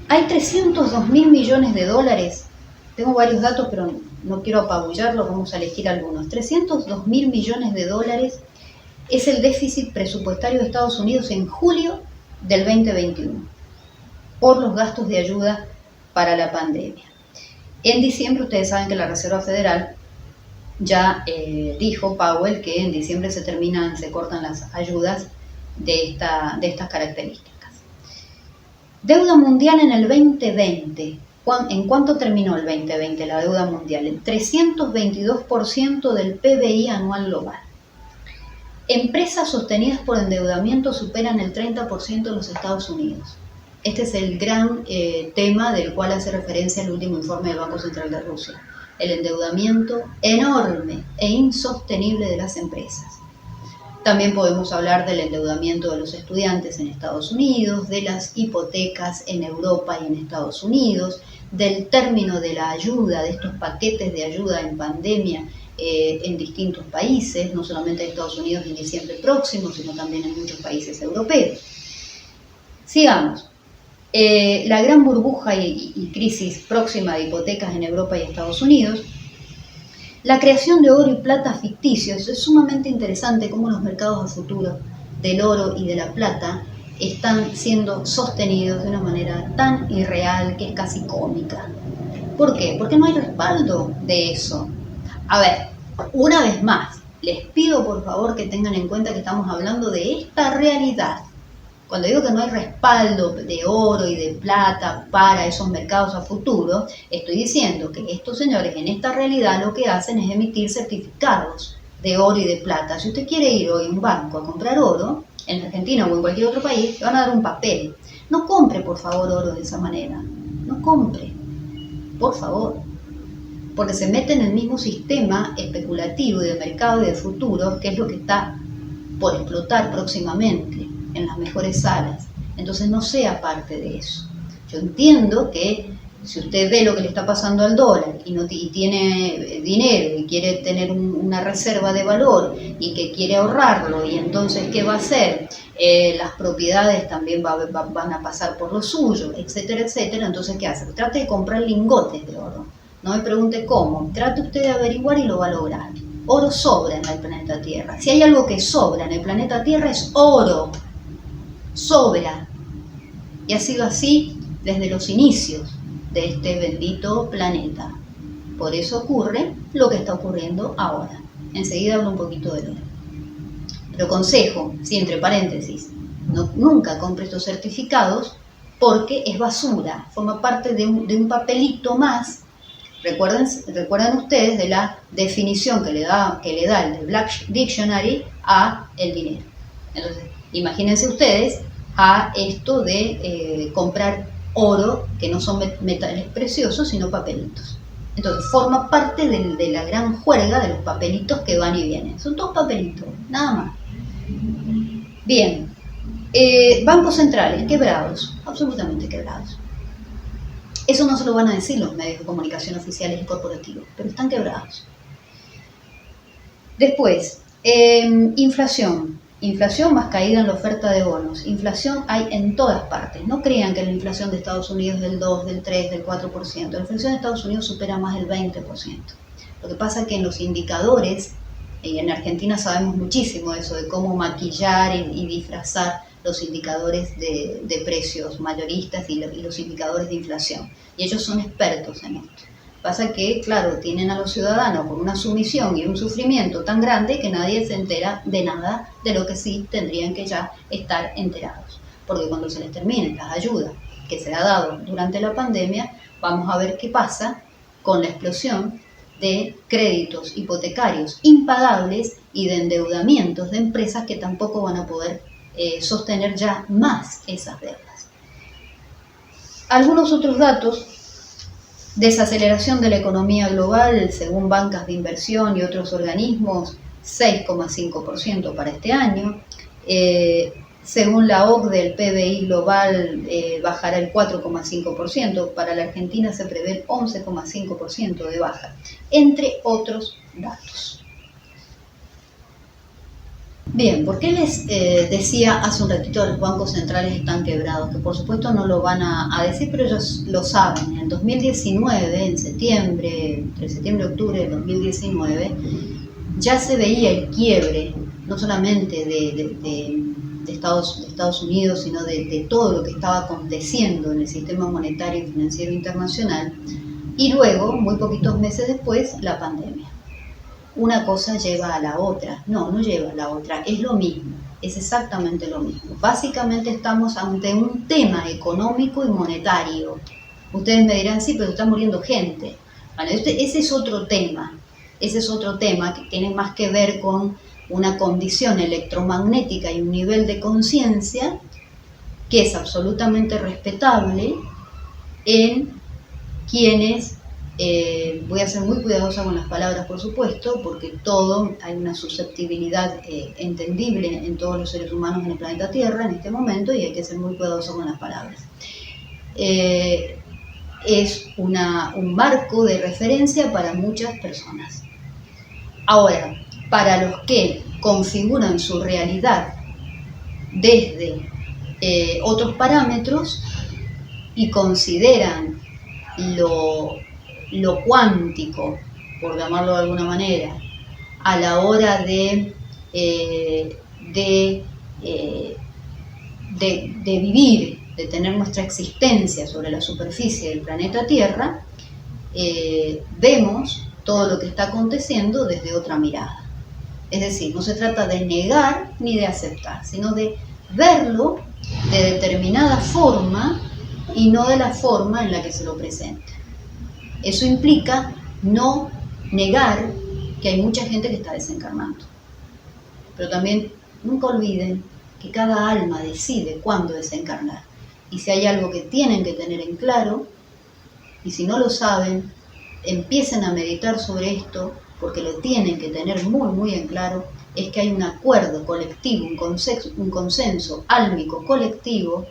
Hay 302.000 millones de dólares, tengo varios datos pero no quiero apabullarlos, vamos a elegir algunos. 302.000 millones de dólares es el déficit presupuestario de Estados Unidos en julio del 2021 por los gastos de ayuda para la pandemia. En diciembre, ustedes saben que la Reserva Federal ya dijo, Powell, que en diciembre se cortan las ayudas de estas características. Deuda mundial en el 2020. ¿En cuánto terminó el 2020 la deuda mundial? El 322% del PBI anual global. Empresas sostenidas por endeudamiento superan el 30% en los Estados Unidos. Este es el gran tema del cual hace referencia el último informe del Banco Central de Rusia. El endeudamiento enorme e insostenible de las empresas. También podemos hablar del endeudamiento de los estudiantes en Estados Unidos, de las hipotecas en Europa y en Estados Unidos, del término de la ayuda, de estos paquetes de ayuda en pandemia en distintos países, no solamente en Estados Unidos en diciembre próximo, sino también en muchos países europeos. Sigamos. La gran burbuja y crisis próxima de hipotecas en Europa y Estados Unidos. La creación de oro y plata ficticios. Es sumamente interesante cómo los mercados a futuro del oro y de la plata están siendo sostenidos de una manera tan irreal que es casi cómica. ¿Por qué? Porque no hay respaldo de eso. A ver, una vez más, les pido por favor que tengan en cuenta que estamos hablando de esta realidad. Cuando digo que no hay respaldo de oro y de plata para esos mercados a futuro, estoy diciendo que estos señores en esta realidad lo que hacen es emitir certificados de oro y de plata. Si usted quiere ir hoy a un banco a comprar oro, en Argentina o en cualquier otro país, le van a dar un papel. No compre, por favor, oro de esa manera. No compre, por favor. Porque se mete en el mismo sistema especulativo de mercado y de futuro, que es lo que está por explotar próximamente en las mejores salas. Entonces no sea parte de eso. Yo entiendo que si usted ve lo que le está pasando al dólar y tiene dinero y quiere tener una reserva de valor y que quiere ahorrarlo, y entonces ¿qué va a hacer? Las propiedades también van a pasar por lo suyo, etcétera, etcétera. Entonces ¿qué hace? Trate de comprar lingotes de oro. No me pregunte cómo. Trate usted de averiguar y lo va a lograr. Oro sobra en el planeta Tierra. Si hay algo que sobra en el planeta Tierra es oro. Sobra. Y ha sido así desde los inicios de este bendito planeta. Por eso ocurre lo que está ocurriendo ahora. Enseguida hablo un poquito del oro. Pero consejo, sí, entre paréntesis, nunca compre estos certificados porque es basura, forma parte de un papelito más. Recuerdan ustedes de la definición que le da el de Black Dictionary a el dinero. Entonces, imagínense ustedes a esto de comprar oro, que no son metales preciosos, sino papelitos. Entonces, forma parte de la gran juerga de los papelitos que van y vienen. Son todos papelitos, nada más. Bien, bancos centrales, quebrados, absolutamente quebrados. Eso no se lo van a decir los medios de comunicación oficiales y corporativos, pero están quebrados. Después, inflación. Inflación más caída en la oferta de bonos. Inflación hay en todas partes. No crean que la inflación de Estados Unidos es del 2, del 3, del 4%. La inflación de Estados Unidos supera más del 20%. Lo que pasa es que en los indicadores, y en Argentina sabemos muchísimo eso, de cómo maquillar y disfrazar los indicadores de precios mayoristas y los indicadores de inflación. Y ellos son expertos en esto. Pasa que, claro, tienen a los ciudadanos con una sumisión y un sufrimiento tan grande que nadie se entera de nada de lo que sí tendrían que ya estar enterados. Porque cuando se les terminen las ayudas que se ha dado durante la pandemia, vamos a ver qué pasa con la explosión de créditos hipotecarios impagables y de endeudamientos de empresas que tampoco van a poder sostener ya más esas deudas. Algunos otros datos: desaceleración de la economía global, según bancas de inversión y otros organismos, 6,5% para este año. Según la OCDE, el PBI global bajará el 4,5%. Para la Argentina se prevé el 11,5% de baja, entre otros datos. Bien, ¿por qué les decía hace un ratito que los bancos centrales están quebrados? Que por supuesto no lo van a decir, pero ellos lo saben. En 2019, en septiembre, entre septiembre y octubre de 2019, ya se veía el quiebre, no solamente de Estados Unidos, sino de todo lo que estaba aconteciendo en el sistema monetario y financiero internacional. Y luego, muy poquitos meses después, la pandemia. Una cosa lleva a la otra. No lleva a la otra, es lo mismo, es exactamente lo mismo. Básicamente estamos ante un tema económico y monetario. Ustedes me dirán, sí, pero está muriendo gente. Bueno, ese es otro tema que tiene más que ver con una condición electromagnética y un nivel de conciencia que es absolutamente respetable en quienes... voy a ser muy cuidadosa con las palabras, por supuesto, porque hay una susceptibilidad entendible en todos los seres humanos en el planeta Tierra en este momento, y hay que ser muy cuidadoso con las palabras. Es un marco de referencia para muchas personas. Ahora, para los que configuran su realidad desde otros parámetros y consideran lo cuántico, por llamarlo de alguna manera, a la hora de vivir, de tener nuestra existencia sobre la superficie del planeta Tierra, vemos todo lo que está aconteciendo desde otra mirada. Es decir, no se trata de negar ni de aceptar, sino de verlo de determinada forma y no de la forma en la que se lo presenta. Eso implica no negar que hay mucha gente que está desencarnando. Pero también nunca olviden que cada alma decide cuándo desencarnar. Y si hay algo que tienen que tener en claro, y si no lo saben, empiecen a meditar sobre esto, porque lo tienen que tener muy, muy en claro, es que hay un acuerdo colectivo, un consenso álmico colectivo,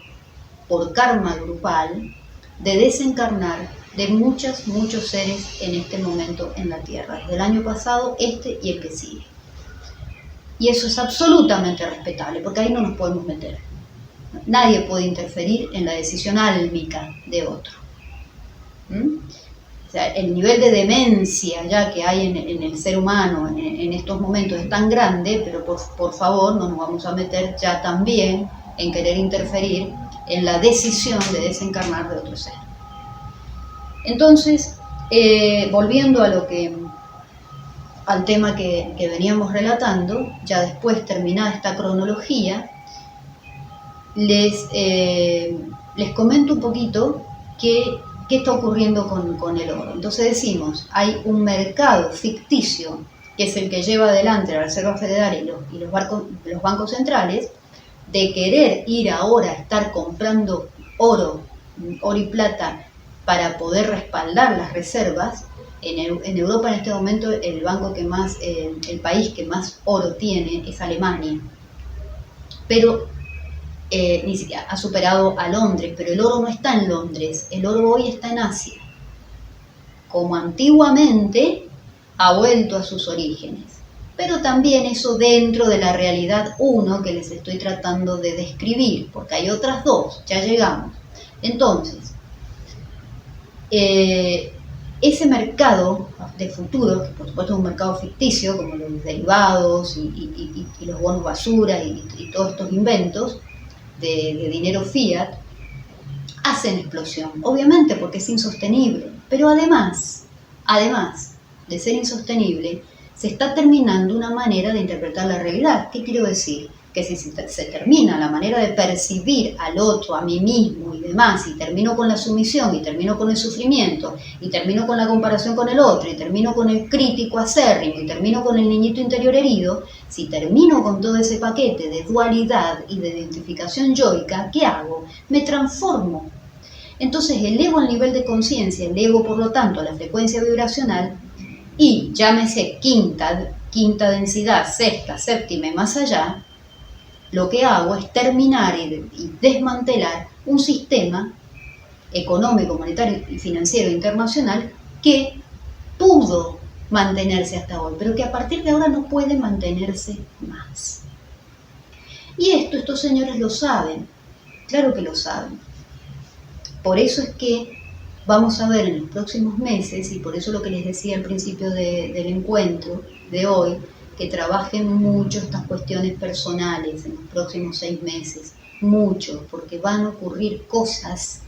por karma grupal, de desencarnar de muchos seres en este momento en la Tierra, desde el año pasado, este y el que sigue. Y eso es absolutamente respetable, porque ahí no nos podemos meter. Nadie puede interferir en la decisión álmica de otro. O sea, el nivel de demencia ya que hay en el ser humano en estos momentos es tan grande, pero por favor no nos vamos a meter ya también en querer interferir en la decisión de desencarnar de otro ser. Entonces, volviendo al tema que veníamos relatando, ya después terminada esta cronología, les comento un poquito qué está ocurriendo con el oro. Entonces decimos, hay un mercado ficticio, que es el que lleva adelante la Reserva Federal y los bancos centrales, de querer ir ahora a estar comprando oro y plata para poder respaldar las reservas. En Europa en este momento el país que más oro tiene es Alemania, pero ni siquiera ha superado a Londres, pero el oro no está en Londres, el oro hoy está en Asia, como antiguamente ha vuelto a sus orígenes. Pero también eso dentro de la realidad 1 que les estoy tratando de describir, porque hay otras dos, ya llegamos. Entonces, ese mercado de futuro, que por supuesto es un mercado ficticio, como los derivados y los bonos basura y todos estos inventos de dinero fiat, hacen explosión, obviamente porque es insostenible, pero además de ser insostenible, se está terminando una manera de interpretar la realidad. ¿Qué quiero decir? Que si se termina la manera de percibir al otro, a mí mismo y demás, y termino con la sumisión, y termino con el sufrimiento, y termino con la comparación con el otro, y termino con el crítico acérrimo, y termino con el niñito interior herido, si termino con todo ese paquete de dualidad y de identificación yoica, ¿qué hago? Me transformo. Entonces elevo el nivel de conciencia, elevo por lo tanto la frecuencia vibracional, y llámese quinta densidad, sexta, séptima y más allá, lo que hago es terminar y desmantelar un sistema económico, monetario y financiero internacional que pudo mantenerse hasta hoy, pero que a partir de ahora no puede mantenerse más. Y estos señores lo saben, claro que lo saben. Por eso es que vamos a ver en los próximos meses, y por eso lo que les decía al principio del encuentro de hoy, que trabajen mucho estas cuestiones personales en los próximos 6 meses, mucho, porque van a ocurrir cosas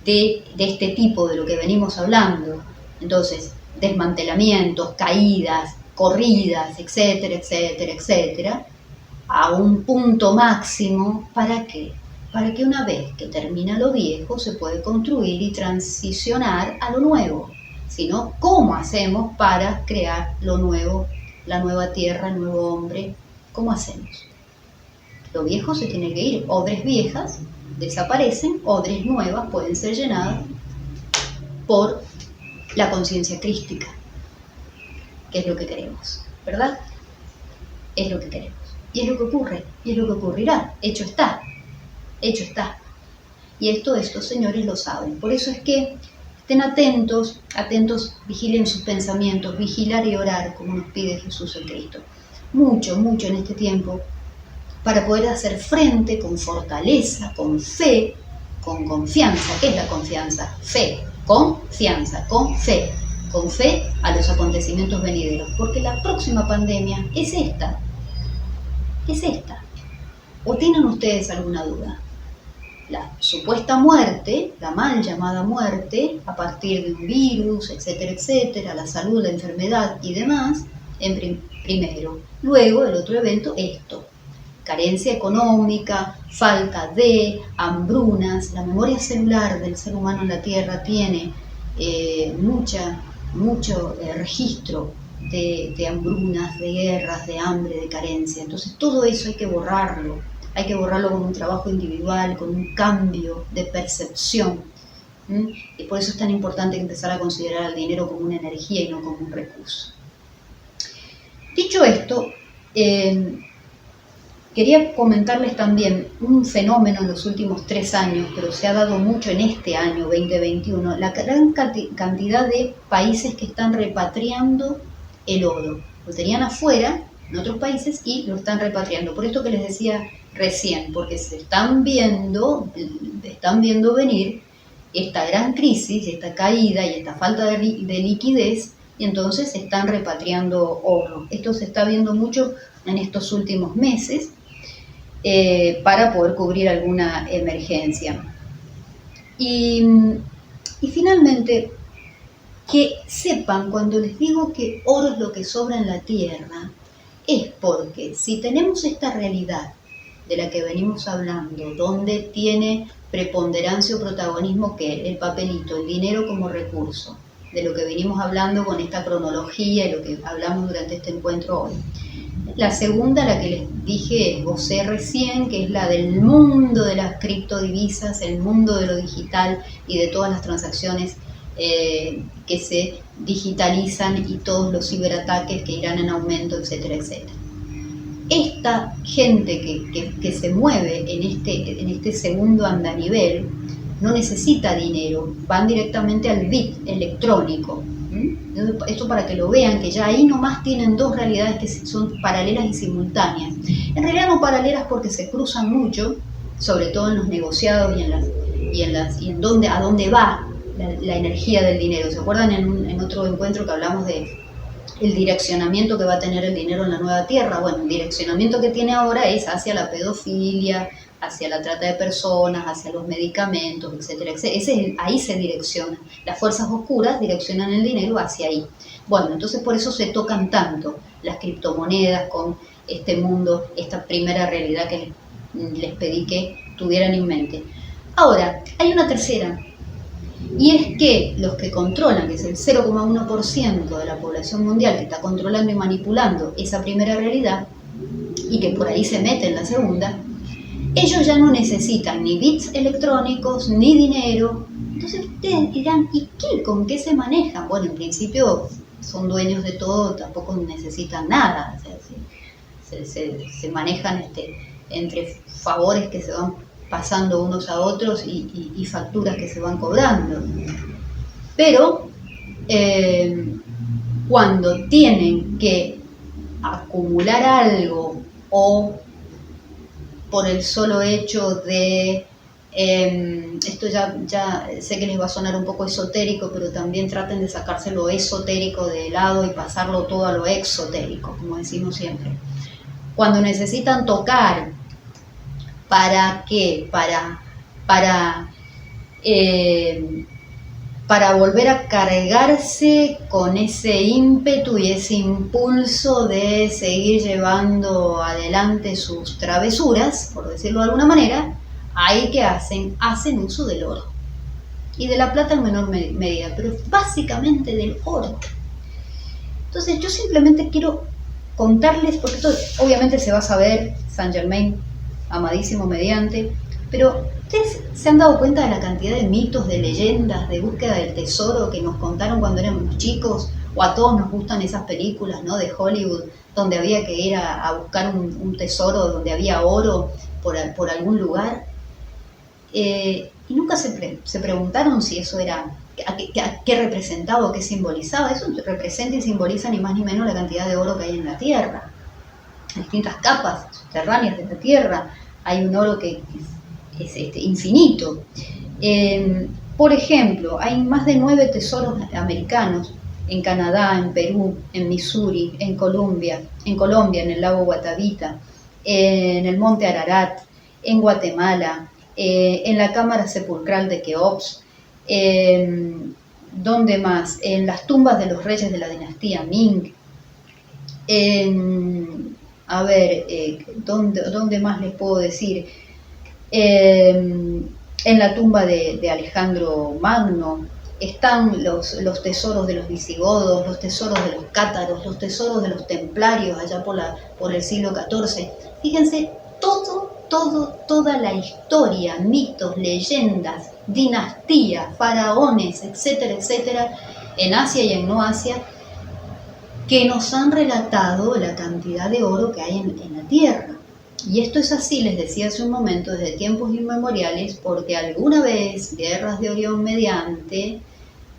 de este tipo, de lo que venimos hablando. Entonces, desmantelamientos, caídas, corridas, etcétera, etcétera, etcétera, a un punto máximo. ¿Para qué? Para que una vez que termina lo viejo se puede construir y transicionar a lo nuevo. Sino, ¿cómo hacemos para crear lo nuevo, la nueva tierra, el nuevo hombre? ¿Cómo hacemos? Lo viejo se tiene que ir. Odres viejas desaparecen, odres nuevas pueden ser llenadas por la conciencia crística, que es lo que queremos, ¿verdad? Es lo que queremos. Y es lo que ocurre, y es lo que ocurrirá. Hecho está. Hecho está. Y estos señores lo saben. Por eso es que estén atentos, vigilen sus pensamientos, vigilar y orar, como nos pide Jesús el Cristo. Mucho en este tiempo, para poder hacer frente con fortaleza, con fe, con confianza. ¿Qué es la confianza? Fe, confianza, con fe a los acontecimientos venideros. Porque la próxima pandemia es esta. ¿O tienen ustedes alguna duda? La supuesta muerte, la mal llamada muerte, a partir de un virus, etcétera, etcétera, la salud, la enfermedad y demás, primero. Luego, el otro evento, esto. Carencia económica, falta de, hambrunas. La memoria celular del ser humano en la Tierra tiene mucho registro de hambrunas, de guerras, de hambre, de carencia. Entonces todo eso hay que borrarlo con un trabajo individual, con un cambio de percepción. Y por eso es tan importante empezar a considerar al dinero como una energía y no como un recurso. Dicho esto, quería comentarles también un fenómeno en los últimos 3 años, pero se ha dado mucho en este año 2021, la gran cantidad de países que están repatriando el oro. Lo tenían afuera, en otros países, y lo están repatriando. Por esto que les decía recién, porque se están viendo venir esta gran crisis, esta caída y esta falta de liquidez, y entonces se están repatriando oro. Esto se está viendo mucho en estos últimos meses. para poder cubrir alguna emergencia. Y finalmente, que sepan, cuando les digo que oro es lo que sobra en la tierra, es porque si tenemos esta realidad de la que venimos hablando, donde tiene preponderancia o protagonismo que el papelito, el dinero como recurso, de lo que venimos hablando con esta cronología y lo que hablamos durante este encuentro hoy. La segunda, la que les dije, esbocé recién, que es la del mundo de las criptodivisas, el mundo de lo digital y de todas las transacciones que se digitalizan y todos los ciberataques que irán en aumento, etcétera, etcétera. Esta gente que se mueve en este segundo andanivel no necesita dinero, van directamente al bit electrónico. Esto para que lo vean, que ya ahí nomás tienen dos realidades que son paralelas y simultáneas. En realidad no paralelas porque se cruzan mucho, sobre todo en los negociados y en dónde, a dónde va la energía del dinero. ¿Se acuerdan en otro encuentro que hablamos de el direccionamiento que va a tener el dinero en la nueva tierra? Bueno, el direccionamiento que tiene ahora es hacia la pedofilia, hacia la trata de personas, hacia los medicamentos, etcétera, etcétera. Ahí se direcciona. Las fuerzas oscuras direccionan el dinero hacia ahí. Bueno, entonces por eso se tocan tanto las criptomonedas con este mundo, esta primera realidad que les pedí que tuvieran en mente. Ahora, hay una tercera, y es que los que controlan, que es el 0,1% de la población mundial que está controlando y manipulando esa primera realidad, y que por ahí se mete en la segunda, ellos ya no necesitan ni bits electrónicos, ni dinero. Entonces ustedes dirán, ¿y qué? ¿Con qué se manejan? Bueno, en principio son dueños de todo, tampoco necesitan nada. O sea, se manejan entre favores que se van pasando unos a otros y facturas que se van cobrando. Pero cuando tienen que acumular algo o por el solo hecho de, esto ya sé que les va a sonar un poco esotérico, pero también traten de sacarse lo esotérico de lado y pasarlo todo a lo exotérico, como decimos siempre. Cuando necesitan tocar, ¿para qué? Para volver a cargarse con ese ímpetu y ese impulso de seguir llevando adelante sus travesuras, por decirlo de alguna manera, ahí que hacen uso del oro. Y de la plata en menor medida, pero básicamente del oro. Entonces yo simplemente quiero contarles, porque esto obviamente se va a saber, Saint Germain, amadísimo mediante, pero ¿ustedes se han dado cuenta de la cantidad de mitos, de leyendas, de búsqueda del tesoro que nos contaron cuando éramos chicos? O a todos nos gustan esas películas, ¿no?, de Hollywood, donde había que ir a buscar un tesoro, donde había oro por algún lugar. Y nunca se preguntaron si eso era, qué representaba o qué simbolizaba. Eso representa y simboliza ni más ni menos la cantidad de oro que hay en la Tierra. Distintas capas subterráneas de la Tierra. Hay un oro que es infinito. Por ejemplo, hay más de 9 tesoros americanos en Canadá, en Perú, en Missouri, en Colombia, en el lago Guatavita, en el monte Ararat, en Guatemala, en la cámara sepulcral de Keops, ¿dónde más? En las tumbas de los reyes de la dinastía Ming, a ver, ¿dónde más les puedo decir? En la tumba de Alejandro Magno están los tesoros de los visigodos, los tesoros de los cátaros, los tesoros de los templarios allá por el siglo XIV. Fíjense, toda la historia, mitos, leyendas, dinastías, faraones, etcétera, etcétera, en Asia y en no Asia, que nos han relatado la cantidad de oro que hay en la Tierra. Y esto es así, les decía hace un momento, desde tiempos inmemoriales, porque alguna vez, guerras de Orión mediante,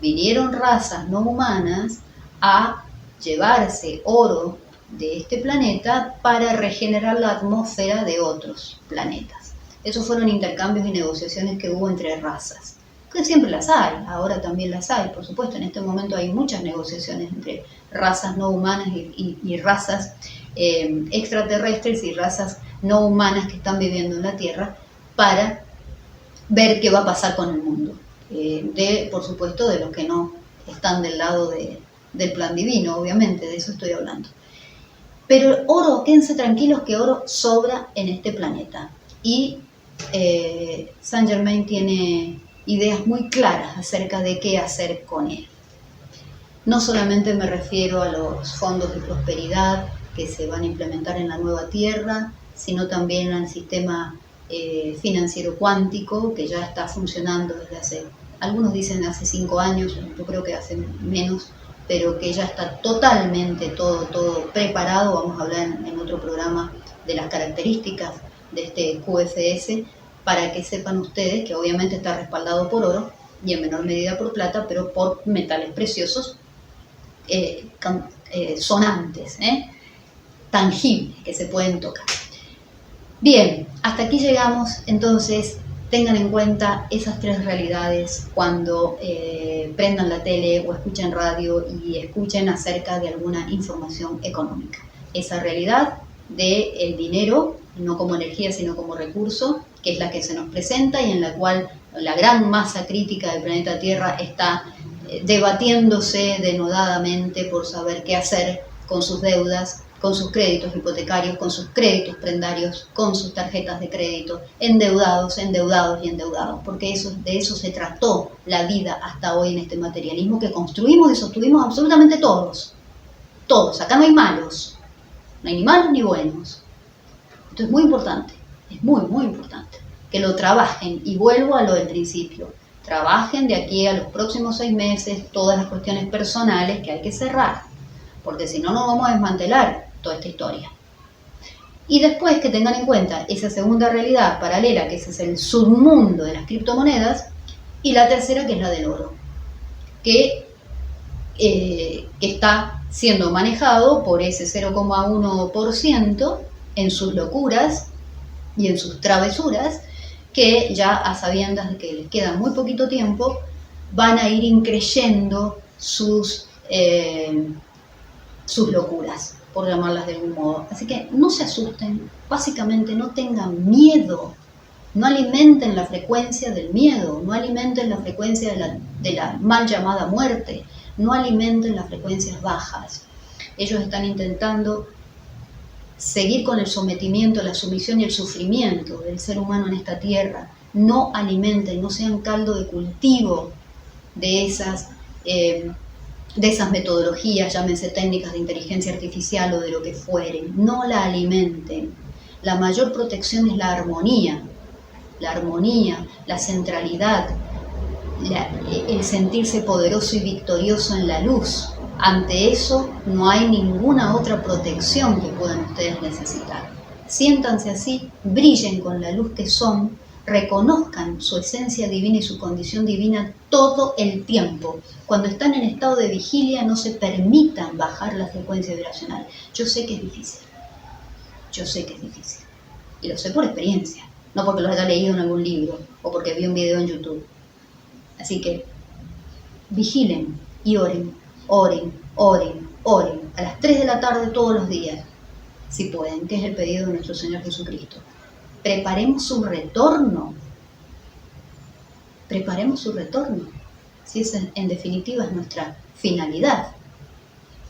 vinieron razas no humanas a llevarse oro de este planeta para regenerar la atmósfera de otros planetas. Esos fueron intercambios y negociaciones que hubo entre razas. que siempre las hay, ahora también las hay, por supuesto, en este momento hay muchas negociaciones entre razas no humanas y razas extraterrestres y razas no humanas que están viviendo en la Tierra para ver qué va a pasar con el mundo. Por supuesto, de los que no están del lado del plan divino, obviamente, de eso estoy hablando. Pero oro, quédense tranquilos que oro sobra en este planeta. Y Saint Germain tiene ideas muy claras acerca de qué hacer con él. No solamente me refiero a los fondos de prosperidad que se van a implementar en la nueva Tierra, sino también al sistema financiero cuántico que ya está funcionando desde hace, algunos dicen hace 5 años, yo creo que hace menos, pero que ya está totalmente todo preparado. Vamos a hablar en otro programa de las características de este QFS, para que sepan ustedes que obviamente está respaldado por oro y en menor medida por plata, pero por metales preciosos sonantes, tangibles, que se pueden tocar. Bien, hasta aquí llegamos. Entonces tengan en cuenta esas 3 realidades cuando prendan la tele o escuchen radio y escuchen acerca de alguna información económica. Esa realidad del dinero, no como energía sino como recurso, que es la que se nos presenta y en la cual la gran masa crítica del planeta Tierra está debatiéndose denodadamente por saber qué hacer con sus deudas, con sus créditos hipotecarios, con sus créditos prendarios, con sus tarjetas de crédito, endeudados, porque de eso se trató la vida hasta hoy en este materialismo que construimos y sostuvimos absolutamente todos. Todos, acá no hay malos, no hay ni malos ni buenos. Esto es muy importante, es muy importante que lo trabajen, y vuelvo a lo del principio. Trabajen de aquí a los próximos 6 meses todas las cuestiones personales que hay que cerrar, porque si no, no vamos a desmantelar toda esta historia. Y después que tengan en cuenta esa segunda realidad paralela, que ese es el submundo de las criptomonedas, y la tercera, que es la del oro, que está siendo manejado por ese 0,1% en sus locuras y en sus travesuras, que ya a sabiendas de que les queda muy poquito tiempo, van a ir increyendo sus locuras, por llamarlas de algún modo. Así que no se asusten, básicamente no tengan miedo, no alimenten la frecuencia del miedo, no alimenten la frecuencia de la mal llamada muerte, no alimenten las frecuencias bajas. Ellos están intentando seguir con el sometimiento, la sumisión y el sufrimiento del ser humano en esta tierra. No alimenten, no sean caldo de cultivo de esas metodologías, llámense técnicas de inteligencia artificial o de lo que fueren. No la alimenten. La mayor protección es la armonía, la centralidad, el sentirse poderoso y victorioso en la luz. Ante eso no hay ninguna otra protección que puedan ustedes necesitar. Siéntanse así, brillen con la luz que son, reconozcan su esencia divina y su condición divina todo el tiempo. Cuando están en estado de vigilia, no se permitan bajar la frecuencia vibracional. Yo sé que es difícil, y lo sé por experiencia, no porque lo haya leído en algún libro o porque vi un video en YouTube. Así que vigilen y oren a las 3 de la tarde todos los días, si pueden, que es el pedido de nuestro Señor Jesucristo. Preparemos su retorno, si esa en definitiva es nuestra finalidad,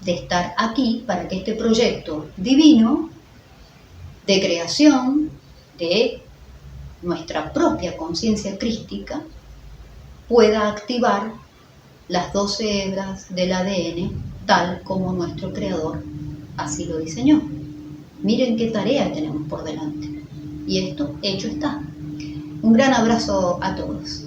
de estar aquí para que este proyecto divino de creación de nuestra propia conciencia crística pueda activar las 12 hebras del ADN tal como nuestro Creador así lo diseñó. Miren qué tarea tenemos por delante. Y esto hecho está. Un gran abrazo a todos.